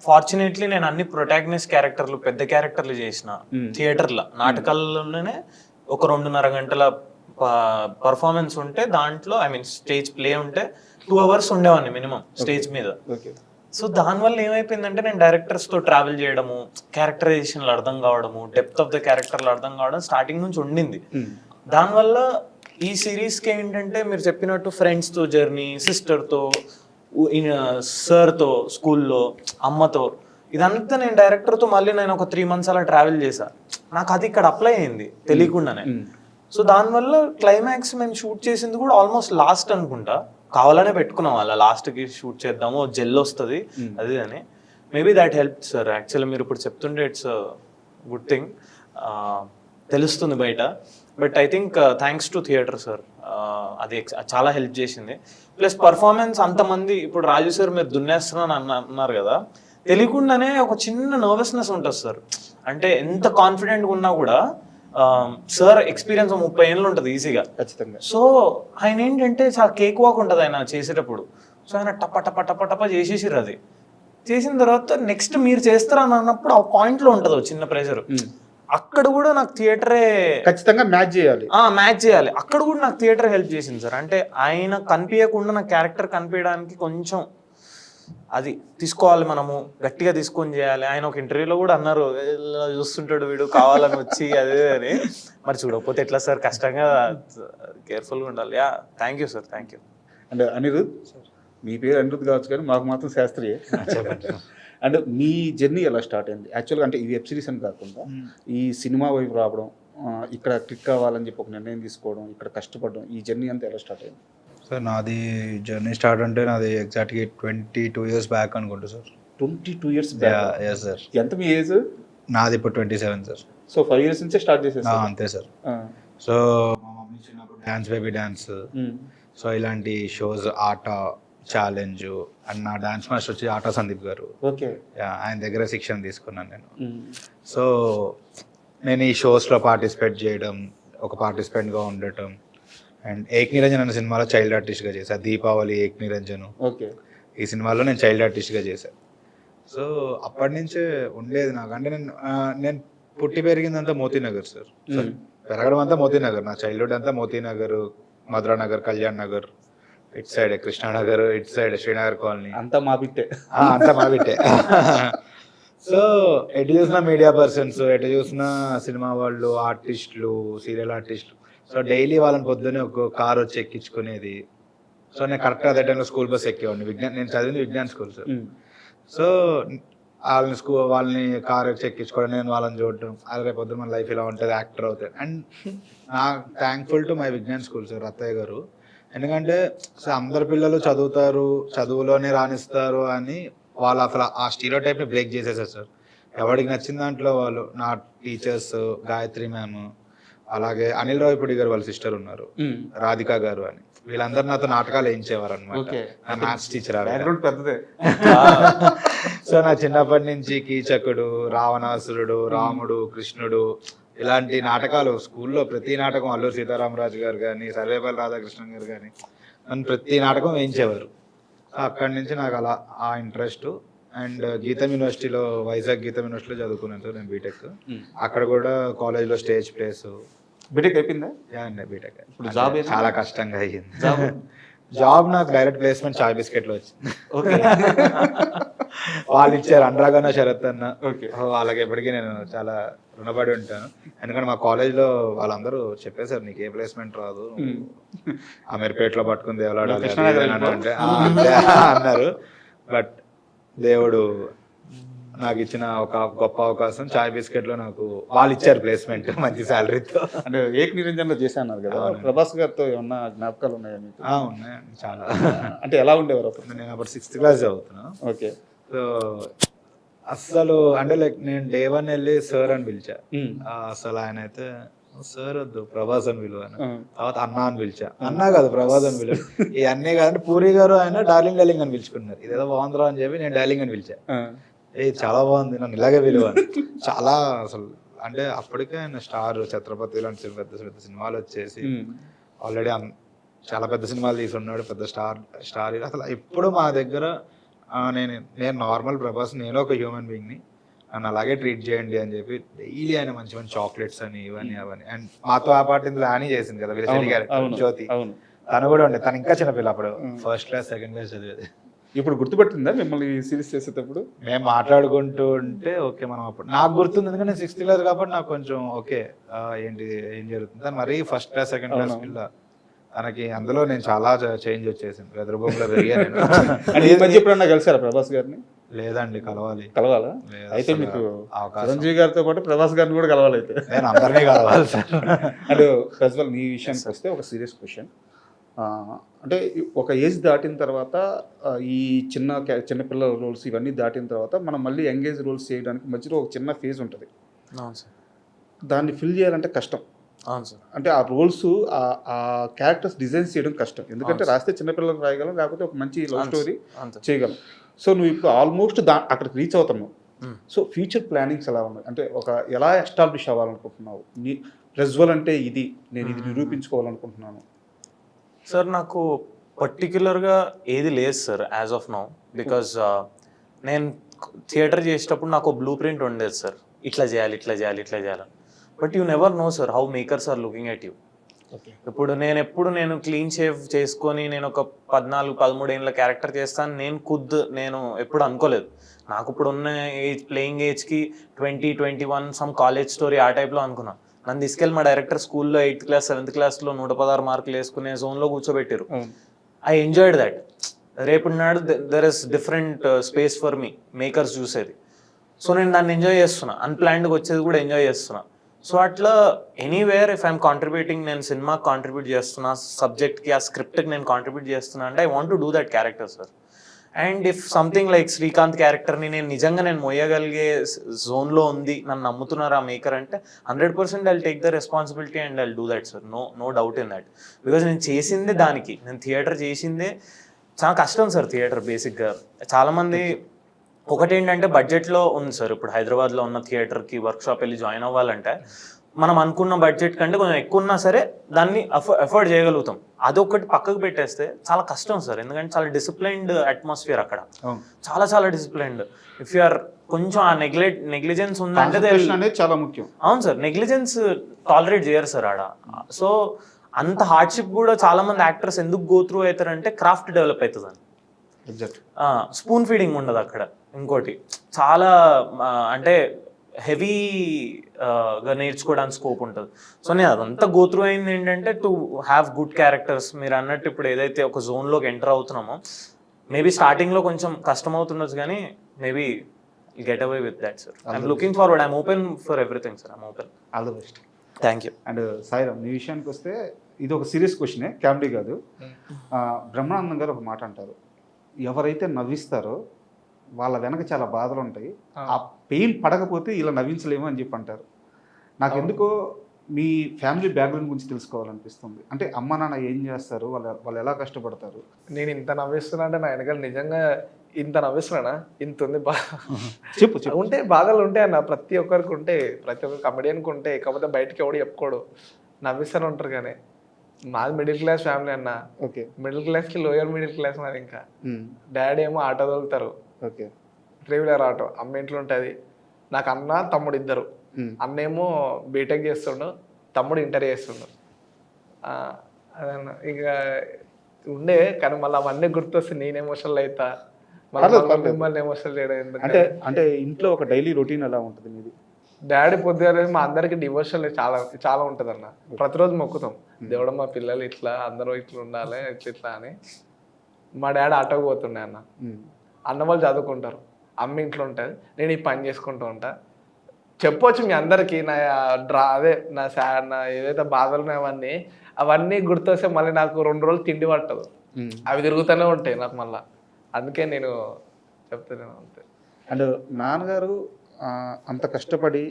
ఫార్చునేట్లీ నేను అన్ని ప్రొటాగనిస్ట్ క్యారెక్టర్లు పెద్ద క్యారెక్టర్లు చేసిన థియేటర్లో. నాటకాల్లోనే ఒక 2.5 గంటల పర్ఫార్మెన్స్ ఉంటే దాంట్లో ఐ మీన్ స్టేజ్ ప్లే ఉంటే 2 hours ఉండేవాడిని మినిమం స్టేజ్ మీద. సో దానివల్ల ఏమైపోయిందంటే నేను డైరెక్టర్స్ తో ట్రావెల్ చేయడము, క్యారెక్టరైజేషన్లు అర్థం కావడము, డెప్త్ ఆఫ్ ద క్యారెక్టర్లు అర్థం కావడం స్టార్టింగ్ నుంచి ఉండింది. దానివల్ల ఈ సిరీస్కి ఏంటంటే మీరు చెప్పినట్టు ఫ్రెండ్స్తో జర్నీ, సిస్టర్తో, సార్తో, స్కూల్లో అమ్మతో, ఇదంతా నేను డైరెక్టర్తో మళ్ళీ నేను ఒక 3 months అలా ట్రావెల్ చేశా. నాకు అది ఇక్కడ అప్లై అయింది తెలియకుండానే. సో దానివల్ల క్లైమాక్స్ మేము షూట్ చేసింది కూడా ఆల్మోస్ట్ లాస్ట్ అనుకుంటా, కావాలనే పెట్టుకున్నాం అలా లాస్ట్కి షూట్ చేద్దాము, జెల్ వస్తుంది అది అని. Maybe that help sir. Actually మీరు ఇప్పుడు చెప్తుంటే ఇట్స్ గుడ్ థింగ్, తెలుస్తుంది బయట. But I think thanks to theatre sir, అది చాలా హెల్ప్ చేసింది. ప్లస్ పర్ఫార్మెన్స్ అంతమంది ఇప్పుడు రాజు సార్ మీరు దున్నేస్తున్నాను అన్నారు కదా, తెలియకుండానే ఒక చిన్న నర్వస్నెస్ ఉంటుంది సార్. అంటే ఎంత కాన్ఫిడెంట్గా ఉన్నా కూడా సార్ ఎక్స్పీరియన్స్ 30 ఏళ్ళు ఉంటుంది ఈజీగా ఖచ్చితంగా. సో ఆయన ఏంటంటే చాలా కేక్ వాక్ ఉంటుంది ఆయన చేసేటప్పుడు. సో ఆయన టప టప టప టప చేసేసారు. అది చేసిన తర్వాత నెక్స్ట్ మీరు చేస్తారని అన్నప్పుడు ఆ పాయింట్లో ఉంటుంది చిన్న ప్రెషర్. అక్కడ కూడా నాకు థియేటరే ఖచ్చితంగా మ్యాచ్ చేయాలి. అక్కడ కూడా నాకు థియేటర్ హెల్ప్ చేసింది సార్. అంటే ఆయన కనిపించకుండా నా క్యారెక్టర్ కనిపించడానికి కొంచెం అది తీసుకోవాలి, మనము గట్టిగా తీసుకొని చేయాలి. ఆయన ఒక ఇంటర్వ్యూలో కూడా అన్నారు, చూస్తుంటాడు వీడు కావాలని వచ్చి అదే అని. మరి చూడకపోతే ఎట్లా సార్, కష్టంగా కేర్ఫుల్గా ఉండాలి. Thank you sir, thank you. And Anirudh, మీ పేరు అనిరుద్ కావచ్చు కానీ మాకు మాత్రం శాస్త్రియే. అండ్ మీ జర్నీ ఎలా స్టార్ట్ అయింది యాక్చువల్గా? అంటే ఈ వెబ్ సిరీస్ అని కాకుండా ఈ సినిమా వైపు రావడం, ఇక్కడ క్లిక్ కావాలని చెప్పి ఒక నిర్ణయం తీసుకోవడం, ఇక్కడ కష్టపడడం, ఈ జర్నీ అంతా ఎలా స్టార్ట్ అయింది? సార్ నాది జర్నీ స్టార్ట్ అంటే నాది ఎగ్జాక్ట్గా 22 years బ్యాక్ అనుకుంటా సార్. 22 years బ్యాక్? Yes sir. ఎంత మీ ఏజ్? నాది ఇప్పుడు 27 సార్. సో 5 years నుంచే స్టార్ట్ చేసేసా? అంతే సార్. సో మా మమ్మీ చిన్నప్పుడు డ్యాన్స్ బేబీ డ్యాన్స్, సో ఇలాంటి షోస్, ఆట ఛాలెంజ్ అండ్ నా డాన్స్ మాస్టర్ వచ్చి ఆటా సందీప్ గారు. ఓకే. ఆయన దగ్గర శిక్షణ తీసుకున్నాను నేను. సో నేను ఈ షోస్లో పార్టిసిపేట్ చేయడం, ఒక పార్టిసిపెంట్గా ఉండటం. అండ్ ఏక్ నిరంజన్ అనే సినిమాలో చైల్డ్ ఆర్టిస్ట్గా చేశాను. దీపావళి ఏక్ నిరంజన్, ఓకే, ఈ సినిమాలో నేను చైల్డ్ ఆర్టిస్ట్గా చేశాను. సో అప్పటి నుంచే ఉండేది నాకు. అంటే నేను పుట్టి పెరిగిందంతా మోతీనగర్ సార్. పెరగడం అంతా మోతీనగర్. నా చైల్డ్హుడ్ అంతా మోతీనగర్, మధురానగర్, కళ్యాణ్ నగర్, ఇటు సైడ్ కృష్ణానగర్, ఇటు సైడ్ శ్రీనగర్ కాలనీ, అంతా మా బిట్టే. అంతా మా బిట్టే. సో ఎటు చూసిన మీడియా పర్సన్స్, ఎటు చూసిన సినిమా వాళ్ళు, ఆర్టిస్టులు, సీరియల్ ఆర్టిస్టులు. సో డైలీ వాళ్ళని పొద్దున్నే ఒక కార్ వచ్చి ఎక్కించుకునేది. సో నేను కరెక్ట్గా అదే టైంలో స్కూల్ బస్ ఎక్కేవాడిని. నేను చదివింది విజ్ఞాన్ స్కూల్ సార్. సో వాళ్ళని కార్ వచ్చి ఎక్కించుకోవడం, నేను వాళ్ళని చూడటం, అది రేపు పొద్దున్న మన లైఫ్ ఇలా ఉంటుంది, యాక్టర్ అవుతాయి. అండ్ నా thankful to my Vignan school sir, అత్తయ్య గారు. ఎందుకంటే అందరు పిల్లలు చదువుతారు, చదువులోనే రాణిస్తారు అని వాళ్ళు అసలు ఆ స్టీరియోటైప్ని బ్రేక్ చేసేసారు సార్. ఎవరికి నచ్చిన దాంట్లో వాళ్ళు, నా టీచర్స్ గాయత్రి మ్యామ్, అలాగే అనిల్ రావిపూడి గారు వాళ్ళ సిస్టర్ ఉన్నారు, రాధిక గారు అని, వీళ్ళందరూ నాతో నాటకాలు వేయించేవారు అనమాట. నా మ్యాథ్స్ టీచర్ పెద్దదే. సో నా చిన్నప్పటి నుంచి కీచకుడు, రావణాసురుడు, రాముడు, కృష్ణుడు ఇలాంటి నాటకాలు స్కూల్లో ప్రతి నాటకం, అల్లూరు సీతారామరాజు గారు కానీ, సర్వేపల్లి రాధాకృష్ణన్ గారు కానీ నన్ను ప్రతి నాటకం వేయించేవారు. అక్కడి నుంచి నాకు అలా ఆ ఇంట్రెస్ట్. అండ్ గీతం యూనివర్సిటీలో, వైజాగ్ గీతం యూనివర్సిటీలో చదువుకున్నాను సార్ నేను బీటెక్. అక్కడ కూడా కాలేజ్లో స్టేజ్ ప్లేస్. బీటెక్ అయిపోయిందా? బీటెక్ ఇప్పుడు జాబ్ చాలా కష్టంగా అయ్యింది. జాబ్ నాకు డైరెక్ట్ ప్లేస్మెంట్ చాయ్ బిస్కెట్లో వచ్చింది. వాళ్ళు ఇచ్చారు, అనురాగన్న, శరత్ అన్న. వాళ్ళకి ఎప్పటికీ నేను చాలా రుణపడి ఉంటాను. ఎందుకంటే మా కాలేజ్లో వాళ్ళందరూ చెప్పేశారు, నీకు ఏ ప్లేస్మెంట్ రాదు, అమీర్పేటలో పట్టుకుని దేవలాడాలి అంటే అన్నారు. బట్ దేవుడు నాకు ఇచ్చిన ఒక గొప్ప అవకాశం, చాయ్ బిస్కెట్ లో నాకు వాళ్ళు ఇచ్చారు ప్లేస్మెంట్ మంచి శాలరీతో. అంటే ఏక్ నిరంజన్లో చేశాను కదా, ప్రభాస్ గారితో ఏమన్నా జ్ఞాపకాలు ఉన్నాయా మీకు? ఉన్నాయండి చాలా. అంటే ఎలా ఉండేవారు అప్పుడు? నేను అప్పుడు 6th క్లాస్ చదువుతున్నా. ఓకే. సో అస్సలు అంటే లైక్ నేను డే 1 వెళ్ళి సార్ అని పిలిచా. అసలు ఆయన అయితే సార్ వద్దు ప్రభాస్ అని పిలువాను, తర్వాత అన్న అని పిలిచా. అన్నా కాదు ప్రభాస్ అని పిలువ. ఈ అన్నీ కాదంటే పూరి గారు ఆయన డార్లింగ్ అని పిలుచుకున్నారు. ఇదేదో బాగుందిరా అని చెప్పి నేను డార్లింగ్ అని పిలిచా. చాలా బాగుంది, నన్ను ఇలాగే పిలువాను. చాలా అసలు అంటే అప్పటికే ఆయన స్టార్, ఛత్రపతి ఇలాంటి పెద్ద పెద్ద సినిమాలు వచ్చేసి ఆల్రెడీ చాలా పెద్ద సినిమాలు తీసి ఉన్నాడు, పెద్ద స్టార్. అసలు ఎప్పుడు మా దగ్గర నేను నార్మల్ ప్రభాస్, నేను ఒక హ్యూమన్ బీయింగ్ని, నన్ను అలాగే ట్రీట్ చేయండి అని చెప్పి డైలీ ఆయన మంచి మంచి చాక్లెట్స్ అని ఇవన్నీ అవన్నీ. అండ్ మాతో ఆ పాట ఇందులో అని చేసింది కదా జ్యోతి, తను కూడా ఉండే. తను ఇంకా చిన్నపిల్ల అప్పుడు, 1st క్లాస్ 2nd క్లాస్ చదివేది. ఇప్పుడు గుర్తుపట్టిందా మిమ్మల్ని సిరీస్ చేసేటప్పుడు? మేము మాట్లాడుకుంటూ ఉంటే ఓకే, మనం అప్పుడు నాకు గుర్తుంది, ఎందుకంటే నేను 6th క్లాస్ కాబట్టి నాకు కొంచెం ఓకే ఏంటి ఏం జరుగుతుంది. తను మరీ 1st క్లాస్ 2nd క్లాస్ పిల్ల, తనకి అందులో నేను చాలా చేంజ్ వచ్చేసింది. వెదరబొమ్మలో పెరిగాను. ఈ మధ్య ఎప్పుడన్నా కలిసారా ప్రభాస్ గారిని? లేదండి, కలవాలా? అయితే మీకు చిరంజీవి గారితో పాటు ప్రభాస్ గారిని కూడా కలవాలి. అయితే నేను అందరినీ కలవాలి సార్. అంటే ప్రజ్వల్, నీ విషయానికి వస్తే ఒక సీరియస్ క్వశ్చన్. అంటే ఒక ఏజ్ దాటిన తర్వాత ఈ చిన్నపిల్లల రోల్స్ ఇవన్నీ దాటిన తర్వాత మనం మళ్ళీ యంగేజ్ రోల్స్ చేయడానికి మధ్యలో ఒక చిన్న ఫేజ్ ఉంటుంది. దాన్ని ఫిల్ చేయాలంటే కష్టం. అంటే ఆ రోల్స్, ఆ క్యారెక్టర్స్ డిజైన్స్ చేయడం కష్టం. ఎందుకంటే రాస్తే చిన్నపిల్లలకు రాయగలం, లేకపోతే ఒక మంచి లవ్ స్టోరీ చేయగలం. సో నువ్వు ఇప్పుడు ఆల్మోస్ట్ అక్కడికి రీచ్ అవుతున్నావు. సో ఫ్యూచర్ ప్లానింగ్స్ ఎలా ఉన్నాయి? అంటే ఎలా ఎస్టాబ్లిష్ అవ్వాలనుకుంటున్నావు? నీ ప్రజ్వల్ అంటే ఇది, నేను ఇది నిరూపించుకోవాలనుకుంటున్నాను. సార్ నాకు పర్టిక్యులర్గా ఏది లేదు sir as of now. Because నేను థియేటర్ చేసేటప్పుడు నాకు బ్లూ ప్రింట్ ఉండేది సార్, ఇట్లా చేయాలి ఇట్లా చేయాలి ఇట్లా చేయాలి. But you never know sir how makers are looking at you. ఇప్పుడు నేను క్లీన్ షేవ్ చేసుకొని నేను ఒక 14-13 ఏళ్ళ క్యారెక్టర్ చేస్తాను నేను ఎప్పుడు అనుకోలేదు. నాకు ఇప్పుడు ఉన్న ప్లేయింగ్ ఏజ్కి 20-21 సమ్ కాలేజ్ స్టోరీ ఆ టైప్లో అనుకున్నాను. నన్ను తీసుకెళ్ళి మా డైరెక్టర్ స్కూల్లో 8th క్లాస్ 7th క్లాస్లో 116 మార్కులు వేసుకునే జోన్లో కూర్చోబెట్టారు. I enjoyed that. రేపు నాడు there is different space for me makers చూసేది. సో నేను దాన్ని ఎంజాయ్ చేస్తున్నా, అన్ప్లాన్డ్గా వచ్చేది కూడా ఎంజాయ్ చేస్తున్నా. సో అట్లా ఎనీవేర్ ఇఫ్ ఐఎమ్ కాంట్రిబ్యూటింగ్, నేను సినిమాకి కాంట్రిబ్యూట్ చేస్తున్నా, సబ్జెక్ట్కి ఆ స్క్రిప్ట్కి నేను కాంట్రిబ్యూట్ చేస్తున్నా అంటే I want to do that character sir. And if something like Srikanth క్యారెక్టర్ని నేను మోయగలిగే జోన్లో ఉంది, నన్ను నమ్ముతున్నారు ఆ మేకర్ అంటే 100% I take the responsibility and I do that sir. No doubt in that. Because నేను చేసిందే దానికి, నేను థియేటర్ చేసిందే. చాలా కష్టం సార్ థియేటర్ బేసిక్గా. చాలామంది ఒకటేంటంటే బడ్జెట్లో ఉంది సార్. ఇప్పుడు హైదరాబాద్లో ఉన్న థియేటర్కి వర్క్షాప్ వెళ్ళి జాయిన్ అవ్వాలంటే మనం అనుకున్న బడ్జెట్ కంటే కొంచెం ఎక్కువ ఉన్నా సరే దాన్ని ఎఫోర్డ్ చేయగలుగుతాం. అదొకటి పక్కకు పెట్టేస్తే చాలా కష్టం సార్. ఎందుకంటే చాలా డిసిప్లైన్డ్ అట్మాస్ఫియర్ అక్కడ, చాలా డిసిప్లైన్డ్. ఇఫ్ యు ఆర్ కొంచెం ఆ నెగ్లిజెన్స్ ఉందంటే చాలా ముఖ్యం. అవును సార్, నెగ్లిజెన్స్ టాలరేట్ చేయరు సార్ ఆడ. సో అంత హార్డ్షిప్ కూడా చాలా మంది యాక్టర్స్ ఎందుకు గో త్రూ అవుతారంటే క్రాఫ్ట్ డెవలప్ అవుతుందని. ఎగ్జాక్ట్. స్పూన్ ఫీడింగ్ ఉండదు అక్కడ. ఇంకోటి చాలా అంటే హెవీగా నేర్చుకోవడానికి స్కోప్ ఉంటుంది. సో నేను అదంతా గోత్రూ అయింది ఏంటంటే టు హ్యావ్ గుడ్ క్యారెక్టర్స్. మీరు అన్నట్టు ఇప్పుడు ఏదైతే ఒక జోన్లోకి ఎంటర్ అవుతున్నామో మేబీ స్టార్టింగ్లో కొంచెం కష్టం అవుతుండొచ్చు, కానీ maybe get away with that sir. I'm looking forward. I'm open for everything sir. I'm open. All the best. Thank you. And Sairam, నీ విషయానికి వస్తే ఇది ఒక సీరియస్ క్వశ్చనే, కామెడీ కాదు. బ్రహ్మానందం గారు ఒక మాట అంటారు, ఎవరైతే నవ్విస్తారో వాళ్ళ వెనక చాలా బాధలు ఉంటాయి, ఆ పెయిన్ పడకపోతే ఇలా నవ్వించలేము అని చెప్పి అంటారు. నాకు ఎందుకో మీ ఫ్యామిలీ బ్యాక్గ్రౌండ్ గురించి తెలుసుకోవాలనిపిస్తుంది. అంటే అమ్మ నాన్న ఏం చేస్తారు, వాళ్ళు ఎలా కష్టపడతారు? నేను ఇంత నవ్విస్తున్నా అంటే నా వెనకాల నిజంగా ఇంత నవ్విస్తున్నానా? ఇంత ఉంది చెప్పు. ఉంటే బాధలు ఉంటాయి అన్న, ప్రతి ఒక్కరికి ఉంటే, ప్రతి ఒక్క కమెడియన్కి ఉంటాయి. కాకపోతే బయటకి ఎవడు చెప్పుకోడు, నవ్విస్తూనే ఉంటారు. కానీ మాది మిడిల్ క్లాస్ ఫ్యామిలీ అన్న. ఓకే. మిడిల్ క్లాస్కి లోయర్ మిడిల్ క్లాస్ మాది. ఇంకా డాడీ ఏమో ఆటో తోలుతారు, ఓకే, 3-wheeler ఆటో. అమ్మ ఇంట్లో ఉంటుంది. నాకు అన్న తమ్ముడు ఇద్దరు. అన్నేమో బీటెక్ చేస్తుండు, తమ్ముడు ఇంటర్ చేస్తుండు. అదన్న ఇక ఉండే. కానీ మళ్ళీ అవన్నీ గుర్తొస్తే నేను ఎమోషనల్ అవుతా, మిమ్మల్ని ఎమోషనల్ చేయడం. అంటే ఇంట్లో ఒక డైలీ రొటీన్ ఎలా ఉంటుంది మీది? డాడీ పొద్దుగా మా అందరికి డివోషన్ చాలా చాలా ఉంటుంది అన్న. ప్రతిరోజు మొక్కుతాం, దేవుడు మా పిల్లలు ఇట్లా అందరూ ఇట్లా ఉండాలి, ఇట్లా అని. మా డాడీ ఆటోకి పోతుండే అన్న. అన్న వాళ్ళు చదువుకుంటారు, అమ్మ ఇంట్లో ఉంటుంది, నేను ఈ పని చేసుకుంటూ ఉంటా. చెప్పొచ్చు మీ అందరికీ నా అదే నా ఏదైతే బాధలు ఉన్నాయో అవన్నీ గుర్తొస్తే మళ్ళీ నాకు 2 రోజులు తిండి పట్టదు. అవి తిరుగుతూనే ఉంటాయి నాకు మళ్ళీ. అందుకే నేను చెప్తాను అంతే. అండ్ నాన్నగారు అంత కష్టపడి,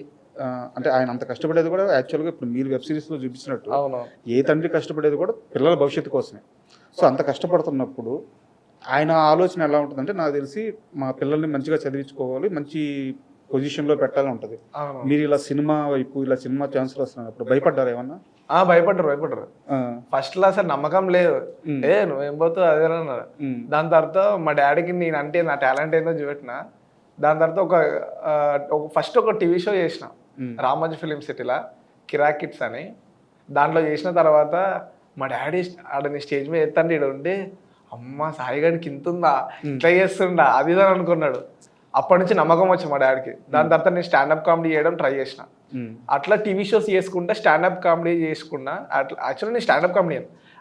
అంటే ఆయన అంత కష్టపడేది కూడా యాక్చువల్గా ఇప్పుడు మీరు వెబ్ సిరీస్లో చూపించినట్టు అవును, ఏ తండ్రి కష్టపడేది కూడా పిల్లల భవిష్యత్తు కోసమే. సో అంత కష్టపడుతున్నప్పుడు ఆయన ఆలోచన ఎలా ఉంటుందంటే, నాకు తెలిసి మా పిల్లల్ని మంచిగా చదివించుకోవాలి, మంచి పొజిషన్లో పెట్టాలని ఉంటుంది. మీరు ఇలా సినిమా వైపు, ఇలా సినిమా ఛాన్సులు వస్తున్నప్పుడు భయపడ్డారు ఏమన్నా? భయపడ్డారు. ఫస్ట్ లో అసలు నమ్మకం లేదు. నువ్వేం పోతావు అదే అన్నారు. దాని తర్వాత మా డాడీకి నేను అంటే నా టాలెంట్ ఏందో చూపెట్టిన. దాని తర్వాత ఫస్ట్ ఒక టీవీ షో చేసిన రామోజీ ఫిలిం సిటీలో, కిరాక్ కిడ్స్ అని. దాంట్లో చేసిన తర్వాత మా డాడీ ఆడని స్టేజ్ మీద ఎత్తండి, ఇక్కడ ఉండి అమ్మ సాయిగాడికి ఇంత ఉందా, ఇట్లా చేస్తుండా, అది ఇదని అనుకున్నాడు. అప్పటి నుంచి నమ్మకం వచ్చింది మా డాడీకి. దాని తర్వాత నేను స్టాండప్ కామెడీ చేయడం ట్రై చేసిన. అట్లా టీవీ షోస్ చేసుకుంటా, స్టాండప్ కామెడీ చేసుకున్నా. అట్లా యాక్చువల్లీ నేను స్టాండప్ కామెడీ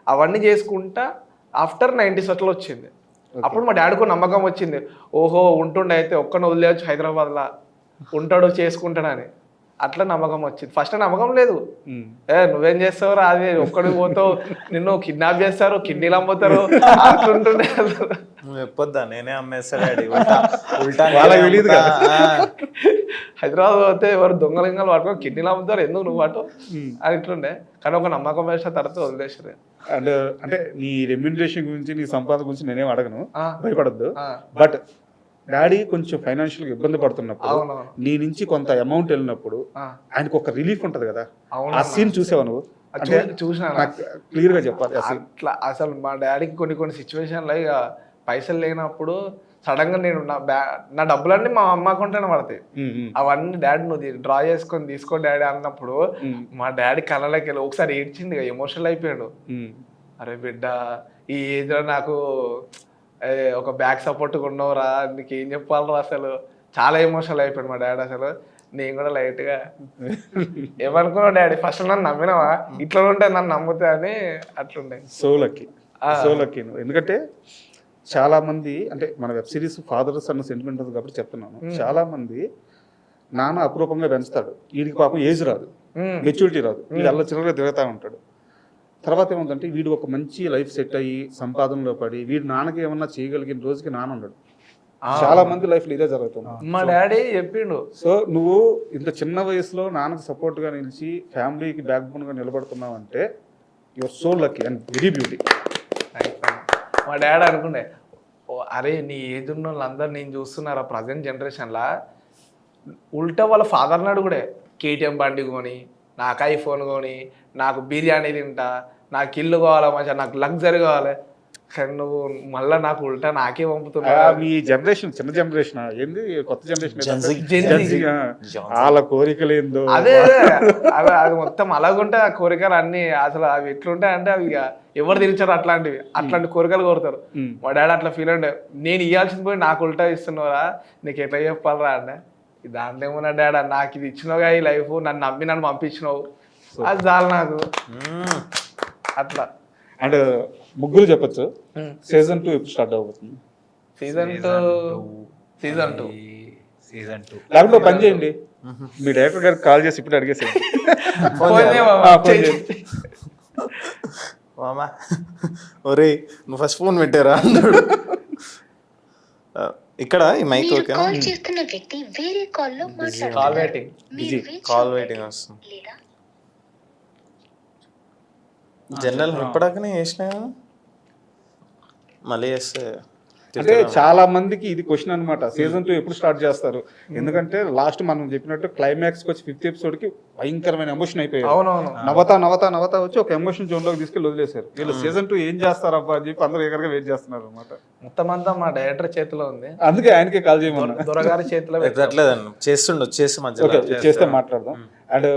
అవన్నీ చేసుకుంటా. ఆఫ్టర్ 90s అట్లా వచ్చింది. అప్పుడు మా డాడీకి నమ్మకం వచ్చింది, ఓహో ఉంటుండే అయితే ఒక్కడిని వదిలేయచ్చు, హైదరాబాద్లో ఉంటాడు చేసుకుంటాడని. అట్లా నమ్మకం వచ్చింది. ఫస్ట్ నమ్మకం లేదు. నువ్వేం చేస్తావురా, అది ఒక్కడికి పోతావు, నిన్ను కిడ్నాప్ చేస్తారు, కిడ్నీలు అమ్ముతారు అట్లుంటుండే. చెప్పొద్దా, నేనే అమ్మేస్తాడు. హైదరాబాద్ పోతే ఎవరు దొంగలింగాలు పట్టుకో కిడ్నీలు అమ్ముతారు, ఎందుకు నువ్వు అటు అది ఇట్లుండే. కానీ ఒక నమ్మకం వేసిన తర్వాత వదిలేసారు. అండ్ అంటే నీ రెమ్యూనరేషన్ గురించి, నీ సంపాదన గురించి నేనేం అడగను, భయపడద్దు. బట్ డాడీ కొంచెం ఫైనాన్షియల్ గా ఇబ్బంది పడుతున్నప్పుడు, నీ నుంచి కొంత అమౌంట్ వెళ్ళినప్పుడు ఆయనకు ఒక రిలీఫ్ ఉంటది కదా, ఆ సీన్ చూసావా నువ్వు? చూసిన క్లియర్ గా చెప్పాలి. అట్లా అసలు మా డాడీకి కొన్ని సిచ్యువేషన్లో ఇక పైసలు లేనప్పుడు సడన్ గా నేను నా డబ్బులన్నీ మా అమ్మ అకౌంట్లోనే పడతాయి. అవన్నీ డాడీ నువ్వు డ్రా చేసుకొని తీసుకో డాడీ అన్నప్పుడు మా డాడీ కళ్ళలోకి వెళ్ళి ఒకసారి ఏడ్చింది, ఎమోషనల్ అయిపోయాడు. అరే బిడ్డ, ఈ ఏజ్ లో నాకు ఒక బ్యాక్ సపోర్ట్గా ఉన్నవరా, నీకు ఏం చెప్పాలరా, అసలు చాలా ఎమోషనల్ అయిపోయాడు మా డాడీ. అసలు నేను కూడా లైట్గా ఏమనుకున్నావు డాడీ, ఫస్ట్ నన్ను నమ్మినావా, ఇట్లా ఉంటే నన్ను నమ్ముతా అని అట్లుండే. సో లక్కీ నువ్వు. ఎందుకంటే చాలా మంది, అంటే మన వెబ్ సిరీస్ ఫాదర్స్ అన్న సెంటిమెంట్ ఉంది కాబట్టి చెప్తున్నాను, చాలా మంది నాన్న అపురూపంగా పెంచుతాడు, వీడికి పాపం ఏజ్ రాదు, మెచ్యూరిటీ రాదు, వీడు అల్ల చిల్లరగా తిరుగుతూ ఉంటాడు. తర్వాత ఏముందంటే వీడు ఒక మంచి లైఫ్ సెట్ అయ్యి సంపాదనలో పడి వీడు నాన్నకి ఏమన్నా చేయగలిగిన రోజుకి నాన్న ఉండడు. చాలా మంది లైఫ్ లో ఇదే జరుగుతుంది. మా డాడీ చెప్పిండు. సో నువ్వు ఇంత చిన్న వయసులో నాన్నకు సపోర్ట్ గా నిలిచి ఫ్యామిలీకి బ్యాక్ బోన్ గా నిలబడుతున్నావు అంటే your so lucky and very beauty. మా డాడీ అనుకునే, అరే నీ ఏజ్ ఉన్న వాళ్ళందరూ నేను చూస్తున్నారా ప్రజెంట్ జనరేషన్లా, ఉల్టా వాళ్ళ ఫాదర్ నాడు కూడా కేటీఎం బండి కొని, నాకు ఐఫోన్ కొని, నాకు బిర్యానీ తింటా, నాకు ఇల్లు కావాలా, మంచిగా నాకు లగ్జరీ కావాలి. కానీ నువ్వు మళ్ళా నాకు ఉల్టా నాకే పంపుతున్నా. మీ జనరేషన్ చిన్న జనరేషన్ ఏంది కొత్త జనరేషన్ Gen Z. వాళ్ళ కోరికలు ఏందో అదే అలా అది మొత్తం అలాగుంటే ఆ కోరికలు అన్ని అసలు అవి ఎట్లుంటాయి అంటే అవి ఇక ఎవరు తెలిచారు అట్లాంటి కోరికలు కోరుతారు. మా డాడీ అట్లా ఫీల్ ఉండే, నేను ఇవ్వాల్సింది పోయి నాకు ఉల్టా ఇస్తున్నావురా, నీకు ఎట్లా చెప్పాలరా అంటే, దాంట్లో ఏమన్నా డాడీ నాకు ఇది ఇచ్చినావుగా ఈ లైఫ్, నన్ను నమ్మి నన్ను పంపించినావు, అది చాలు నాకు అట్లా. అండ్ ముగ్గురు చెప్పొచ్చు సీజన్ 2 ఎప్పుడు స్టార్ట్ అవబోతుంది? సీజన్ టూ సీజన్ 2 లేకపోతే ఒక పని చేయండి, మీ డైరెక్టర్ గారికి కాల్ చేసి ఇప్పుడు అడిగేసేయండి. మామా ఒరే నువ్వు ఫస్ట్ ఫోన్ పెట్టారా అన్నాడు. ఇక్కడ ఈ మైక్ ఓకేనా? కాల్ చేస్తున్న వ్యక్తి వేరే కాల్ లో కాల్ మాట్లాడుతున్నారు. వెయిటింగ్. కాల్ వెయిటింగ్ వస్తుంది. లేదా జనరల్ ఇప్పటికనే చేసినా కదా, మళ్ళీ చేస్తే అంటే చాలా మందికి ఇది క్వశ్చన్ అనమాట, సీజన్ 2 ఎప్పుడు స్టార్ట్ చేస్తారు? ఎందుకంటే లాస్ట్ మనం చెప్పినట్టు క్లైమాక్స్ వచ్చి 5th ఎపిసోడ్ కి భయంకరమైన ఎమోషన్ అయిపోయాయి. అవునవును. నవత వచ్చి ఒక ఎమోషన్ జోన్ లోకి తీసుకెళ్ళి వదిలేశారు. వీళ్ళు సీజన్ 2 ఏం చేస్తారబ్బా అని చెప్పి అందరూ ఎగరగా వెయిట్ చేస్తున్నారు అనమాట. మొత్తం అంతా మా డైరెక్టర్ చేతిలో ఉంది, అందుకే ఆయనకే కాల్ చేయమన్నా. దొరగారి చేతిలో ఎట్లేదండి చేసి మధ్యలో చేస్తే మాట్లాడదాం. అండ్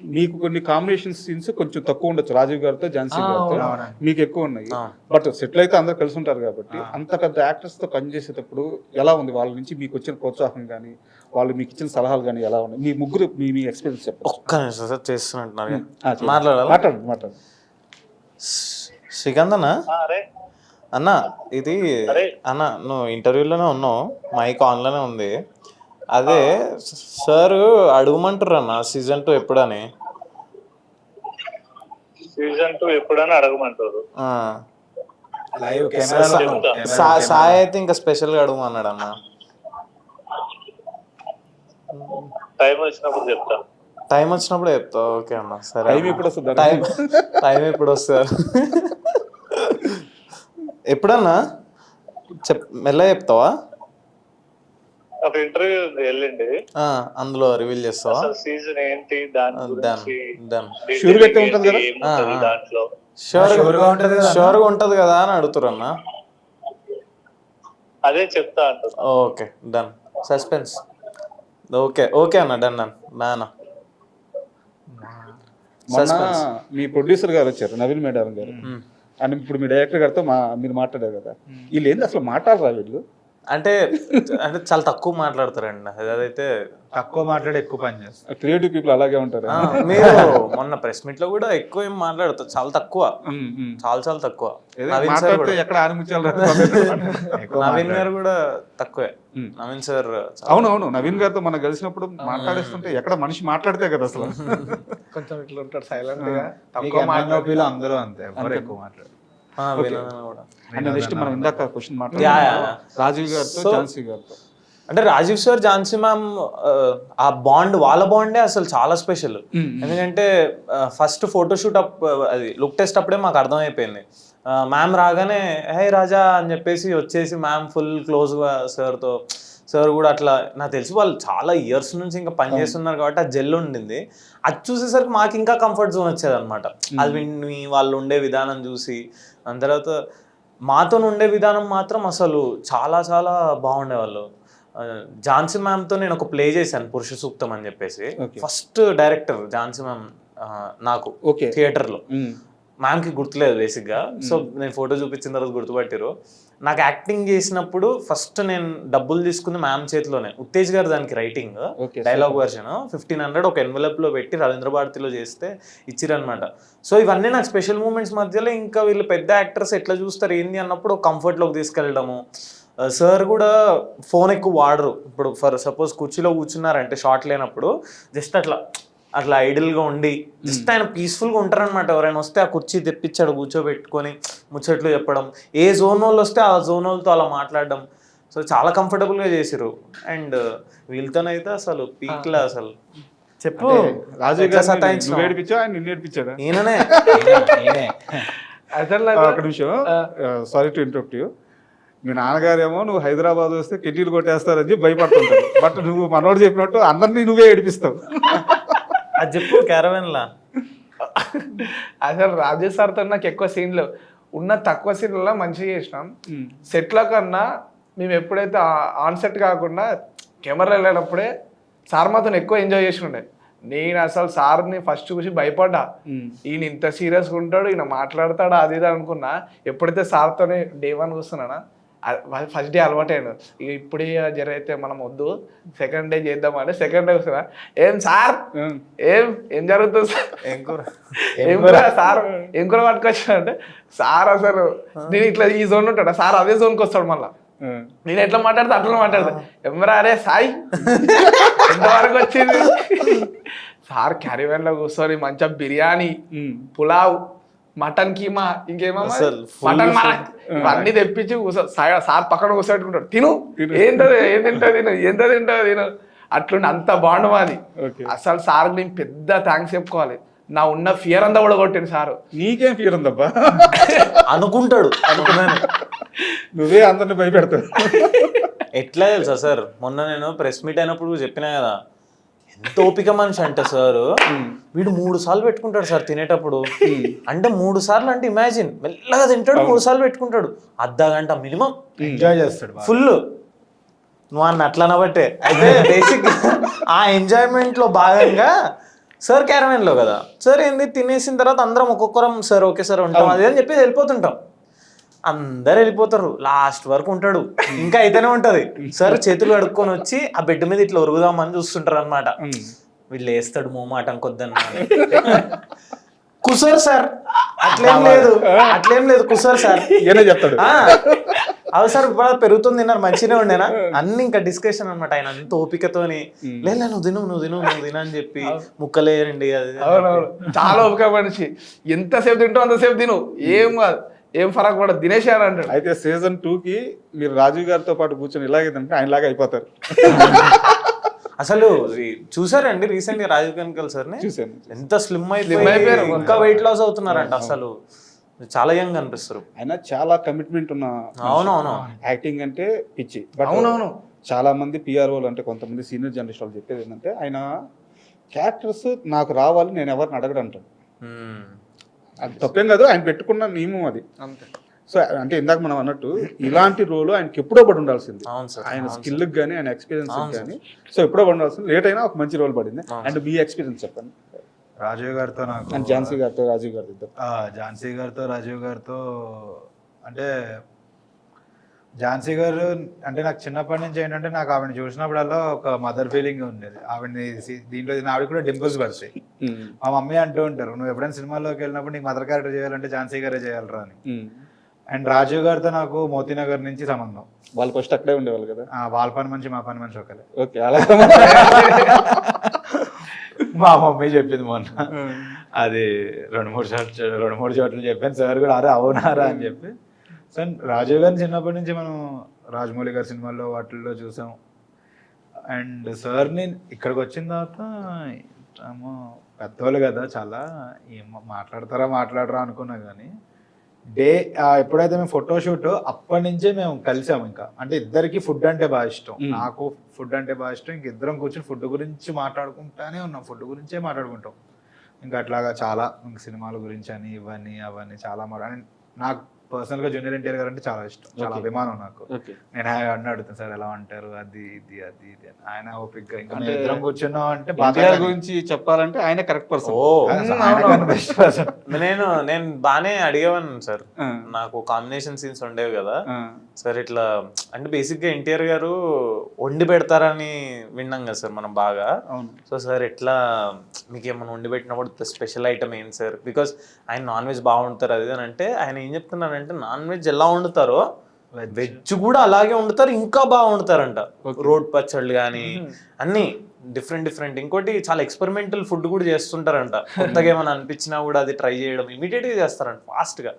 మీకు కొన్ని కాంబినేషన్ సీన్స్ కొంచెం తక్కువ ఉండొచ్చు, రాజీవ్ గారితో ఝాన్సీ గారితో మీకు ఎక్కువ ఉన్నాయి. బట్ సెటిల్ అయితే అందరు కలిసి ఉంటారు కాబట్టి అంత పెద్ద యాక్టర్స్ తో పనిచేసేటప్పుడు ఎలా ఉంది? వాళ్ళ నుంచి మీకు వచ్చిన ప్రోత్సాహం కానీ వాళ్ళు మీకు ఇచ్చిన సలహాలు కానీ ఎలా ఉన్నాయి? మీ ముగ్గురు మీ ఎక్స్పీరియన్స్ చెప్పండి. ఒక్క నిమిషం సార్ చేస్తున్నట్టున్నారు మాట్లాడు. శ్రీకాంత్ అన్న ఇది అన్న నువ్వు ఇంటర్వ్యూలోనే ఉన్నావు, మైక్ ఆన్లోనే ఉంది. అదే సార్ అడగమంటారు అన్న సీజన్ 2 ఎప్పుడని. సీజన్ 2 ఎప్పుడని అడగమంటారు. లైవ్ సాయి అయితే ఇంకా స్పెషల్ గా అడగమన్నాడు అన్న. టైం వచ్చినప్పుడు చెప్తా. టైం వచ్చినప్పుడు చెప్తా. ఓకే అన్న సరే. టైం ఎప్పుడు వస్తుంది? టైం ఎప్పుడు వస్తారు? ఎప్పుడన్నా మెల్ల చెప్తావా? ఒక ఇంటర్వ్యూ ఉంది వెళ్ళండి, అందులో రివీల్ చేస్తావా? సీజన్ ఏంటి దాని గురించి షూర్ గా ఉంటుంది కదా ఏముంటది దాంట్లో. షూర్ గా ఉంటది కదా అని అడుగుతారు అన్న. అదే చెప్తా అంటారు. Okay done. సస్పెన్స్. ఓకే అన్న డన్ నాన్న. మొన్న మీ ప్రొడ్యూసర్ గారు వచ్చారు, నవీన్ మేడారం గారు. అండ్ ఇప్పుడు మీ డైరెక్టర్ గారితో మీరు మాట్లాడారు కదా, వీళ్ళు ఏంది అసలు మాట్లాడరా? వీళ్ళు అంటే చాలా తక్కువ మాట్లాడతారండి. అదైతే తక్కువ మాట్లాడి ఎక్కువ పని చేస్తారు. క్రియేటివ్ పీపుల్ అలాగే ఉంటారు. మీరు మొన్న ప్రెస్ మీట్ లో కూడా ఎక్కువ ఏం మాట్లాడతారు, చాలా తక్కువ, చాలా తక్కువ. ఎక్కడ ఆనిముచ్చాలి. నవీన్ గారు కూడా తక్కువే. నవీన్ సార్ అవునవును, నవీన్ గారితో మనం కలిసినప్పుడు మాట్లాడేస్తుంటే ఎక్కడ మనిషి మాట్లాడితే కదా అసలు కొంచెం ఇట్లా ఉంటాడు సైలెంట్ గా, మీకు MNOP లో అందరూ అంతే, ఎవరు ఎక్కువ మాట్లాడు. నెక్స్ట్ మనం ఇందాక క్వశ్చన్ రాజీవ్ గారితో ఝాన్సీ గారితో. అంటే రాజీవ్ సార్ ఝాన్సీ మ్యామ్ ఆ బాండ్, వాళ్ళ బాండే అసలు చాలా స్పెషల్. ఎందుకంటే ఫస్ట్ ఫోటోషూట్ అది లుక్ టెస్ట్ అప్పుడే మాకు అర్థమైపోయింది. మ్యామ్ రాగానే హే రాజా అని చెప్పేసి వచ్చేసి మ్యామ్ ఫుల్ క్లోజ్గా సార్తో. సార్ కూడా అట్లా నాకు తెలిసి వాళ్ళు చాలా ఇయర్స్ నుంచి ఇంకా పని చేస్తున్నారు కాబట్టి ఆ జెల్ ఉండింది. అది చూసేసరికి మాకు ఇంకా కంఫర్ట్ జోన్ వచ్చేది అనమాట. అది విని వాళ్ళు ఉండే విధానం చూసి, దాని తర్వాత మాతో ఉండే విధానం మాత్రం అసలు చాలా చాలా బాగుండేవాళ్ళు. ఝాన్సీ మ్యామ్తో నేను ఒక ప్లే చేశాను, పురుష సూక్తం అని చెప్పేసి. ఫస్ట్ డైరెక్టర్ ఝాన్సీ మ్యామ్ నాకు థియేటర్లో. మ్యామ్కి గుర్తులేదు బేసిక్గా, సో నేను ఫోటో చూపించిన తర్వాత గుర్తుపట్టారు. నాకు యాక్టింగ్ చేసినప్పుడు ఫస్ట్ నేను డబ్బులు తీసుకుంది మ్యామ్ చేతిలోనే. ఉత్తేజ్ గారు దానికి రైటింగ్, డైలాగ్ వర్షన్ 1500 ఒక ఎన్వలప్లో పెట్టి రవీంద్ర భారతిలో చేస్తే ఇచ్చిరనమాట. సో ఇవన్నీ నాకు స్పెషల్ మూమెంట్స్ మధ్యలో. ఇంకా వీళ్ళు పెద్ద యాక్టర్స్ ఎట్లా చూస్తారు ఏంది అన్నప్పుడు కంఫర్ట్లోకి తీసుకెళ్ళడము. సార్ కూడా ఫోన్ ఎక్కువ వాడరు. ఇప్పుడు ఫర్ సపోజ్ కుర్చీలో కూర్చున్నారంటే షార్ట్ లేనప్పుడు జస్ట్ అట్లా ఐడియల్గా ఉండి జస్ట్ ఆయన పీస్ఫుల్గా ఉంటారనమాట. ఎవరైనా వస్తే ఆ కుర్చీ తెప్పించాడు కూర్చోబెట్టుకొని ముచ్చట్లు చెప్పడం, ఏ జోన్ వాళ్ళు వస్తే ఆ జోన్ వాళ్ళతో అలా మాట్లాడడం. సో చాలా కంఫర్టబుల్గా చేసిరు. అండ్ వీళ్ళతోనైతే అసలు పీక్లా అసలు చెప్పు. రాజీవ్ గారు ఏడిపించా, ఆయన నిన్ను ఏడిపించాడా? ఈయననే. ఒక నిమిషం, సారీ టు ఇంటరప్ట్ యూ. మీ నాన్నగారేమో నువ్వు హైదరాబాద్ వస్తే కెటీలు కొట్టేస్తారని చెప్పి భయపడుతుంటారు. బట్ నువ్వు మనోడు చెప్పినట్టు అందరినీ నువ్వే ఏడిపిస్తావు. అది చెప్పు క్యారవెన్ లా. అసలు రాజేష్ సార్తో నాకు ఎక్కువ సీన్లు ఉన్న తక్కువ సీన్లలో మంచిగా చేసినాం. సెట్ల కన్నా మేము ఎప్పుడైతే ఆన్ సెట్ కాకుండా కెమెరా వెళ్ళినప్పుడే సార్ మాత్రం ఎక్కువ ఎంజాయ్ చేసి ఉండే. నేను అసలు సార్ని ఫస్ట్ చూసి భయపడ్డా, ఈయన ఇంత సీరియస్గా ఉంటాడు, ఈయన మాట్లాడతాడా అది ఇది అనుకున్నా. ఎప్పుడైతే సార్తోనే డే 1 కూర్చున్నానా, ఫస్ట్ డే అలవాటైండు. ఇక ఇప్పుడే జరైతే మనం వద్దు, సెకండ్ డే చేద్దామని సెకండ్ డే కూర్చున్నా. ఏం సార్ ఏం జరుగుతుంది సార్, ఏం కూర సార్, ఏం కూర పట్టుకొచ్చా అంటే, సార్ అసలు నేను ఇట్లా ఈ జోన్ ఉంటాడు, సార్ అదే జోన్కి వస్తాడు. మళ్ళీ నేను ఎట్లా మాట్లాడితే అట్లా మాట్లాడతా. ఎవరా అరే సాయి ఎంతవరకు వచ్చింది సార్, క్యారీవెన్ లో కూర్చొని మంచిగా బిర్యానీ, పులావ్, మటన్ కీమా, ఇంకేమో మటన్ మరక్ ఇవన్నీ తెప్పించి సార్ పక్కన కూర్చోబెట్టుకుంటాడు. తిను ఏంటది, ఏం తింటా తిను, ఎంత తింటా తిను, అట్లుండి అంత బాగుండు మాది. అసలు సార్ నేను పెద్ద థ్యాంక్స్ చెప్పుకోవాలి. నా ఉన్న ఫియర్ అంతా కూడా కొట్టింది సార్. నీకేం ఫియర్ ఉందబ్బా, అనుకుంటాడు అనుకున్నాను. నువ్వే అందరిని భయపెడతావు. ఎట్లా తెలుసా సార్, మొన్న నేను ప్రెస్ మీట్ అయినప్పుడు చెప్పినా కదా, ఎంత ఓపిక మనిషి అంటే సార్, వీడు 3 సార్లు పెట్టుకుంటాడు సార్ తినేటప్పుడు. అంటే 3 సార్లు అంటే ఇమాజిన్, మెల్లగా తింటాడు, 3 సార్లు పెట్టుకుంటాడు, అర్ధగంట మినిమం ఎంజాయ్ చేస్తాడు ఫుల్. నువ్వు అన్న అట్లా అనబట్టే. అయితే బేసిక్ ఆ ఎంజాయ్మెంట్ లో భాగంగా సార్ క్యారవెన్ లో కదా సార్, ఏంది తినేసిన తర్వాత అందరం ఒక్కొక్కరం సార్ ఓకే సార్ ఉంటాం అది అని చెప్పి వెళ్ళిపోతుంటాం. అందరు వెళ్ళిపోతారు, లాస్ట్ వరకు ఉంటాడు, ఇంకా అయితేనే ఉంటది. సార్ చేతులు కడుక్కొని వచ్చి ఆ బెడ్ మీద ఇట్లా ఒరుగుదామని చూస్తుంటారు అనమాట. వీళ్ళు వేస్తాడు మోమాటం కొద్దన్న కుసర్ సార్, అట్లేం లేదు కుసర్ సార్ చెప్తాడు. అవి సార్ ఇప్పుడు పెరుగుతుంది తిన్నారు మంచిగానే ఉండేనా అన్ని ఇంకా డిస్కషన్ అనమాట. ఆయన అంత ఓపికతోని లేదు నువ్వు తిను అని చెప్పి ముక్కలేరండి. అది చాలా ఓపిక మనిషి, ఎంతసేపు తింటావు అంతసేపు తిను, ఏం ఫరక్ పడదు, దినేష్ అని అంటాడు. అయితే సీజన్ 2కి మీరు రాజీవ్ గారితో పాటు కూర్చొని ఇలాగైతే ఆయనలాగా అయిపోతారు. అసలు చూసారండి రీసెంట్ గా రాజీవ్ కనకల్ సార్ చూసాను, ఎంత స్లిమ్ అయిపోయారు, ఇంకా వెయిట్ లాస్ అవుతున్నారంట. అసలు చాలా యంగ్ అనిపిస్తారు. ఆయన చాలా కమిట్మెంట్ ఉన్న. అవునవును, యాక్టింగ్ అంటే పిచ్చి. అవునవును, చాలా మంది పిఆర్ఓలు అంటే కొంతమంది సీనియర్ జర్నలిస్ట్ వాళ్ళు చెప్పేది ఏంటంటే, ఆయన క్యారెక్టర్స్ నాకు రావాలి, నేను ఎవరిని అడగడం అంటాడు. అది తప్పేం కాదు, ఆయన పెట్టుకున్న నియమం అది అంతే. సో అంటే ఇందాక మనం అన్నట్టు ఇలాంటి రోల్ ఆయనకి ఎప్పుడో పడి ఉండాల్సింది, ఆయన స్కిల్కి కానీ ఆయన ఎక్స్పీరియన్స్ కానీ. సో ఎప్పుడో పడి ఉండాల్సింది, లేట్ అయినా ఒక మంచి రోల్ పడింది. అండ్ మీ ఎక్స్పీరియన్స్ చెప్పండి. రాజీవ్ గారితో నాకు, అండ్ ఝాన్సీ గారితో రాజీవ్ గారితో. ఝాన్సీ గారితో రాజీవ్ గారితో అంటే, ఝాన్సీ గారు అంటే నాకు చిన్నప్పటి నుంచి ఏంటంటే, నాకు ఆవిడని చూసినప్పుడల్లా ఒక మదర్ ఫీలింగ్ ఉండేది. ఆవిడని దీంట్లో ఆవిడ కూడా డింపుల్స్ పడతాయి. మా మమ్మీ అంటూ ఉంటారు, నువ్వు ఎప్పుడైనా సినిమాలోకి వెళ్ళినప్పుడు నీకు మదర్ క్యారెక్టర్ చేయాలంటే ఝాన్సీ గారే చేయాలరా అని. అండ్ రాజీవ్ గారితో నాకు మోతీనగర్ నుంచి సంబంధం. వాళ్ళు ఫస్ట్ అక్కడే ఉండేవాళ్ళు కదా. వాళ్ళ పని మనిషి మా పని మనిషి ఒకలే. ఓకే, అలా మా మమ్మీ చెప్పింది మొన్న. అది 2-3 చోట్ల చెప్పాను. సార్ కూడా అరే అవునారా అని చెప్పి. సార్ రాజీవ్ గారిని చిన్నప్పటి నుంచి మనం రాజమౌళి గారి సినిమాల్లో వాటిల్లో చూసాం. అండ్ సార్ని ఇక్కడికి వచ్చిన తర్వాత ఏమో పెద్దవాళ్ళు కదా, చాలా ఏమో మాట్లాడరా అనుకున్నా. కానీ ఎప్పుడైతే మేము ఫోటోషూట్ అప్పటి నుంచే మేము కలిసాము. ఇంకా అంటే ఇద్దరికి ఫుడ్ అంటే బాగా ఇష్టం, నాకు ఫుడ్ అంటే బాగా ఇష్టం. ఇంక ఇద్దరం కూర్చొని ఫుడ్ గురించి మాట్లాడుకుంటానే ఉన్నాం, ఫుడ్ గురించే మాట్లాడుకుంటాం. ఇంకా అట్లాగా చాలా సినిమాల గురించి అని ఇవన్నీ అవన్నీ చాలా నాకు పర్సనల్గా జూనియర్ ఎన్టీఆర్ గారు అంటే చాలా ఇష్టం, చాలా అభిమానం నాకు. నేను అన్న అడుగుతాను సార్ ఎలా ఉంటారు అది ఇది అది ఇది అని. ఆయన ఓపిక్గా ఇంకా ఇద్దరం కూర్చున్నాం అంటే ఎన్టీఆర్ గురించి చెప్పాలంటే ఆయన కరెక్ట్ పర్సన్, బెస్ట్ పర్సన్. నేను బానే అడిగేవాను సార్, నాకు కాంబినేషన్ సీన్స్ ఉండేవి కదా సార్. ఇట్లా అంటే బేసిక్ గా ఎన్టీఆర్ గారు వండి పెడతారని విన్నాం కదా సార్ మనం బాగా. సో సార్ ఎట్లా మీకు ఏమైనా వండి పెట్టినప్పుడు స్పెషల్ ఐటమ్ ఏంటి సార్, బికాస్ ఆయన నాన్ వెజ్ బాగుంటారు అది అని అంటే, ఆయన ఏం చెప్తున్నారంటే నాన్ వెజ్ ఎలా వండుతారో వెజ్ కూడా అలాగే వండుతారు, ఇంకా బాగా వండుతారంట. రోడ్ పచ్చళ్ళు కానీ అన్ని డిఫరెంట్. ఇంకోటి చాలా ఎక్స్పెరిమెంటల్ ఫుడ్ కూడా చేస్తుంటారంట. కొత్తగా ఏమైనా అనిపించినా కూడా అది ట్రై చేయడం ఇమీడియట్ గా చేస్తారంట ఫాస్ట్ గా.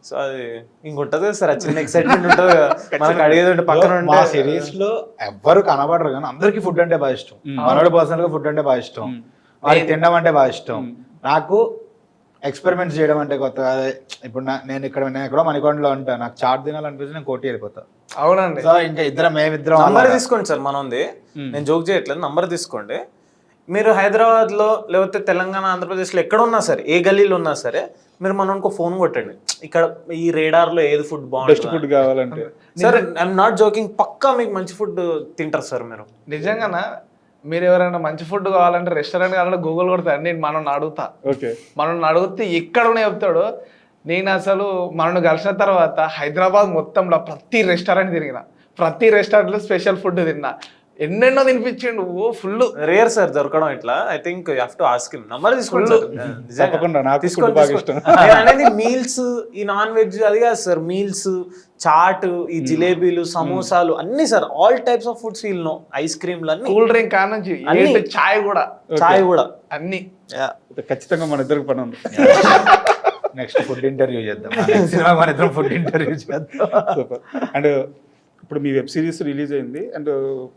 సో అది ఇంకొంటది సార్, చిన్న ఎక్సైట్మెంట్ ఉంటుంది కదా మనకు అడిగేది. పక్కన మా సిరీస్ లో ఎవ్వరు కనబడరు కానీ అందరికి ఫుడ్ అంటే బాగా ఇష్టం. మనోడి పర్సనల్ గా ఫుడ్ అంటే బాగా ఇష్టం, వారికి తినడం అంటే బాగా ఇష్టం. నాకు ఎక్స్పెరిమెంట్స్ చేయడం అంటే కొత్తగా. ఇప్పుడు నేను ఎక్కడో మణికొండలో ఉంటా, నాకు చాట్ తినాలనిపిస్తే నేను కోటి వెళ్ళిపోతా. అవునండి. సో ఇంకా మేమిద్దరం నంబర్ తీసుకోండి సార్, మనది నేను జోక్ చేయట్లేదు, నంబర్ తీసుకోండి. మీరు హైదరాబాద్ లో లేకపోతే తెలంగాణ ఆంధ్రప్రదేశ్ లో ఎక్కడ ఉన్నా సరే, ఏ గల్లీలో ఉన్నా సరే మీరు మనకు ఫోన్ కొట్టండి, ఇక్కడ ఈ రేడార్లో ఏది ఫుడ్ బెస్ట్ బాగుంటుంది ఫుడ్ కావాలంటే సార్. ఐఎమ్ నాట్ జోకింగ్, పక్కా మీకు మంచి ఫుడ్ తింటారు సార్ మీరు. నిజంగానా మీరు ఎవరైనా మంచి ఫుడ్ కావాలంటే రెస్టారెంట్ కావాలంటే గూగుల్ కొడతారు, నేను మనల్ని అడుగుతా. ఓకే మనల్ని అడిగితే ఎక్కడనే చెప్తాడు. నేను అసలు మనల్ని కలిసిన తర్వాత హైదరాబాద్ మొత్తంలో ప్రతి రెస్టారెంట్ తిరిగిన, ప్రతి రెస్టారెంట్లో స్పెషల్ ఫుడ్ తిన్నా, ఎన్నెన్నో తినిపించిండు. ఓ ఫుల్ రేర్ సార్ దొరకడం ఇట్లా. I think you have to ask him. Number తీసుకోండి సార్. తప్పకుండా, నాకు తీసుకోండి, food బాగా తీసుకోండి. ఇష్టం. నేను అనేది మీల్స్, ఈ నాన్ వెజ్ అది కాదు సార్. మీల్స్, చాట్, ఈ జిలేబీలు, సమోసాలు అన్ని sir. All types of foods wheel no. Ice క్రీమ్లు అన్ని, కూల్ డ్రింక్ కాడ నుంచి అన్ని. చాయ్ కూడా, చాయ్ కూడా అన్ని. ఖచ్చితంగా మన ఇద్దరికి పని ఉంది. నెక్స్ట్ ఫుడ్ ఇంటర్వ్యూ చేద్దాం. నెక్స్ట్ సినిమా మన ఇద్దరం ఫుడ్ ఇంటర్వ్యూ చేద్దాం. సూపర్. అండ్ ఇప్పుడు మీ వెబ్ సిరీస్ రిలీజ్ అయింది and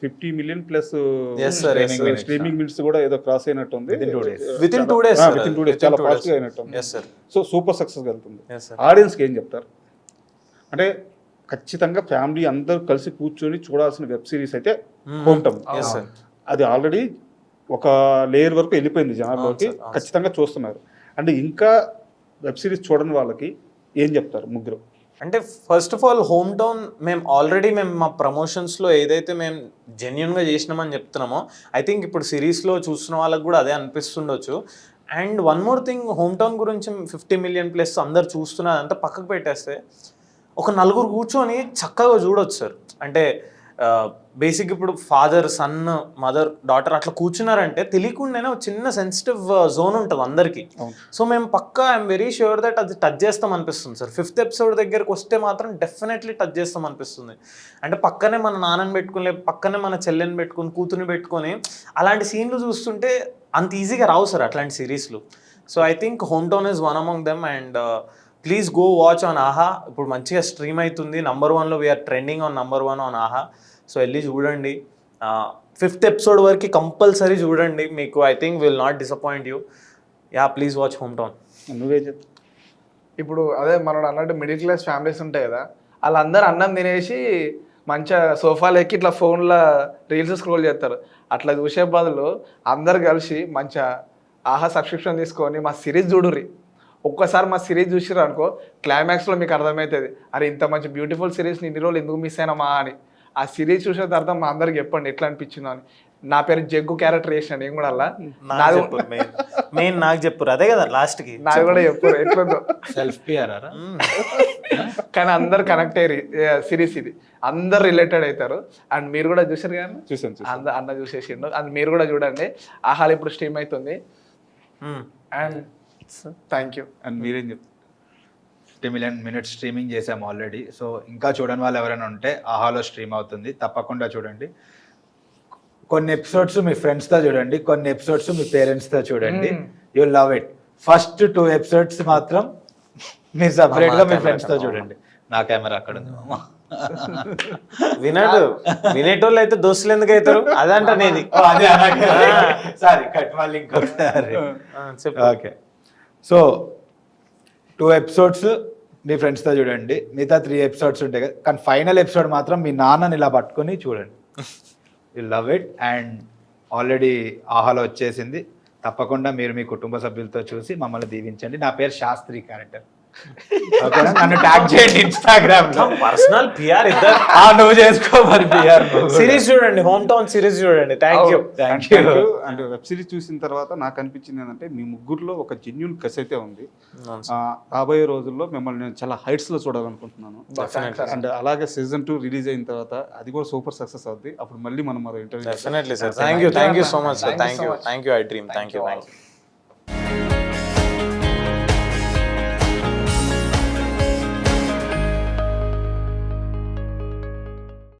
50 million plus Yes, sir. Yes, sir. Streaming minutes కూడా ఏదో క్రాస్ అయినట్టుంది. Within 2 days. Within 2 days, sir. Within 2 days చాలా ఫాస్ట్ గా అయినట్టుంది. Yes sir. So super success వెళ్తుంది. Yes, sir. ఆడియన్స్ కి ఏం చెప్తారు? అంటే ఖచ్చితంగా ఫ్యామిలీ అందరూ కలిసి కూర్చొని చూడాల్సిన వెబ్ సిరీస్ అయితే హోమ్ టౌన్. Yes, sir. అది ఆల్రెడీ ఒక లేయర్ వరకు వెళ్ళిపోయింది జనాల్లోకి, అవును, sir. ఖచ్చితంగా చూస్తున్నారు. అంటే ఇంకా వెబ్ సిరీస్ చూడని వాళ్ళకి ఏం చెప్తారు ముగ్గురు? అంటే first of all home town మేము ఆల్రెడీ మా ప్రమోషన్స్లో ఏదైతే మేము జెన్యున్గా చేసినామని చెప్తున్నామో, ఐ థింక్ ఇప్పుడు సిరీస్లో చూస్తున్న వాళ్ళకి కూడా అదే అనిపిస్తుండొచ్చు. And one more thing, home town గురించి 50 million ప్లస్ అందరు చూస్తున్నారు అంతా పక్కకు పెట్టేస్తే ఒక నలుగురు కూర్చొని చక్కగా చూడొచ్చు సార్. అంటే బేసిక్ ఇప్పుడు ఫాదర్, సన్, మదర్, డాటర్ అట్లా కూర్చున్నారంటే తెలియకుండానే ఒక చిన్న సెన్సిటివ్ జోన్ ఉంటుంది అందరికీ. సో మేము పక్కా ఐఎమ్ వెరీ ష్యూర్ దట్ అది టచ్ చేస్తాం అనిపిస్తుంది సార్. 5th episode దగ్గరకు వస్తే మాత్రం డెఫినెట్లీ టచ్ చేస్తాం అనిపిస్తుంది. అంటే పక్కనే మన నాన్నని పెట్టుకుని, లేకపోతే పక్కనే మన చెల్లెని పెట్టుకుని, కూతుర్ని పెట్టుకొని అలాంటి సీన్లు చూస్తుంటే అంత ఈజీగా రావు సార్ అట్లాంటి సిరీస్లు. So I think home town is one among them. And please go watch on ఆహా. ఇప్పుడు మంచిగా స్ట్రీమ్ అవుతుంది. #1 వీఆర్ ట్రెండింగ్ ఆన్ #1 ఆన్ ఆహా. సో వెళ్ళి చూడండి. 5th episode వరకు కంపల్సరీ చూడండి. మీకు I think will not disappoint you. Yeah, please watch home town. నువ్వేం చెప్తావు? ఇప్పుడు అదే మనోడు అన్నట్టు మిడిల్ క్లాస్ ఫ్యామిలీస్ ఉంటాయి కదా, వాళ్ళందరూ అన్నం తినేసి మంచిగా సోఫాలు ఎక్కి ఇట్లా ఫోన్లో రీల్స్ స్క్రోల్ చేస్తారు. అట్లా చూసే బదులు అందరు కలిసి మంచిగా ఆహా సబ్స్క్రిప్షన్ తీసుకొని మా సిరీస్ చూడుర్రి. ఒక్కసారి మా సిరీస్ చూసిర్రు అనుకో, క్లైమాక్స్లో మీకు అర్థమవుతుంది, అరే ఇంత మంచి బ్యూటిఫుల్ సిరీస్ని ఇన్ని రోజులు ఎందుకు మిస్ అయినామా అని. ఆ సిరీస్ చూసిన తర్వాత మా అందరికి చెప్పండి ఎట్లా అనిపించిందో అని. నా పేరు జగ్గు క్యారెక్టర్ చేసిన నేను కూడా అలా మెయిన్ నాకు చెప్పు, అదే కదా లాస్ట్కి నాది కూడా చెప్పు ఎట్లుందో. సెల్ఫ్ పిఆర్ కానీ అందరు కనెక్ట్ అయ్యి సిరీస్ ఇది, అందరు రిలేటెడ్ అవుతారు. అండ్ మీరు కూడా చూసారు కానీ చూసాను. అన్న చూసేసిండు. అండ్ మీరు కూడా చూడండి. ఆహాలు ఇప్పుడు స్ట్రీమ్ అవుతుంది. And thank you. అండ్ మీరేం చెప్తారు? 50 million minutes స్ట్రీమింగ్ చేసాము ఆల్రెడీ. సో ఇంకా చూడని వాళ్ళు ఎవరైనా ఉంటే ఆహాలో స్ట్రీమ్ అవుతుంది, తప్పకుండా చూడండి. కొన్ని ఎపిసోడ్స్ మీ ఫ్రెండ్స్తో చూడండి, కొన్ని ఎపిసోడ్స్ మీ పేరెంట్స్తో చూడండి. You love it. First 2 episodes మాత్రం మీరు సపరేట్గా మీ ఫ్రెండ్స్తో చూడండి. నా కెమెరా అక్కడ ఉంది. వినేటోళ్ళు అయితే దోస్తులు ఎందుకు అవుతారు అదంట అనేది. సారీ కట్ మళ్ళీ ఇంకొకసారి. ఓకే, సో 2 episodes మీ ఫ్రెండ్స్తో చూడండి, మిగతా 3 episodes ఉంటాయి కదా. కానీ ఫైనల్ ఎపిసోడ్ మాత్రం మీ నాన్నని ఇలా పట్టుకొని చూడండి. You love it. And already ఆహాలో వచ్చేసింది. తప్పకుండా మీరు మీ కుటుంబ సభ్యులతో చూసి మమ్మల్ని దీవించండి. నా పేరు శాస్త్రి క్యారెక్టర్. నన్ను ట్యాగ్ చేయండి ఇన్స్టాగ్రామ్ లో. పర్సనల్ పిఆర్ ఇద్దరు నువ్వు చేసుకో మరి పిఆర్. సిరీస్ చూడండి, హోమ్ టౌన్ సిరీస్ చూడండి. Thank you. And web series చూసిన తర్వాత నాకు అనిపించింది ఏంటంటే మీ ముగ్గురులో ఒక జెన్యున్ కసి అయితే ఉంది. రాబోయే రోజుల్లో మిమ్మల్ని నేను చాలా హైట్స్ లో చూడాలనుకుంటున్నాను. అండ్ అలాగే season 2 రిలీజ్ అయిన తర్వాత అది కూడా సూపర్ సక్సెస్ అవుద్ది. అప్పుడు మళ్ళీ మనం మరో interview. Definitely sir. Thank you so much sir. Thank you. I dream. Thank you.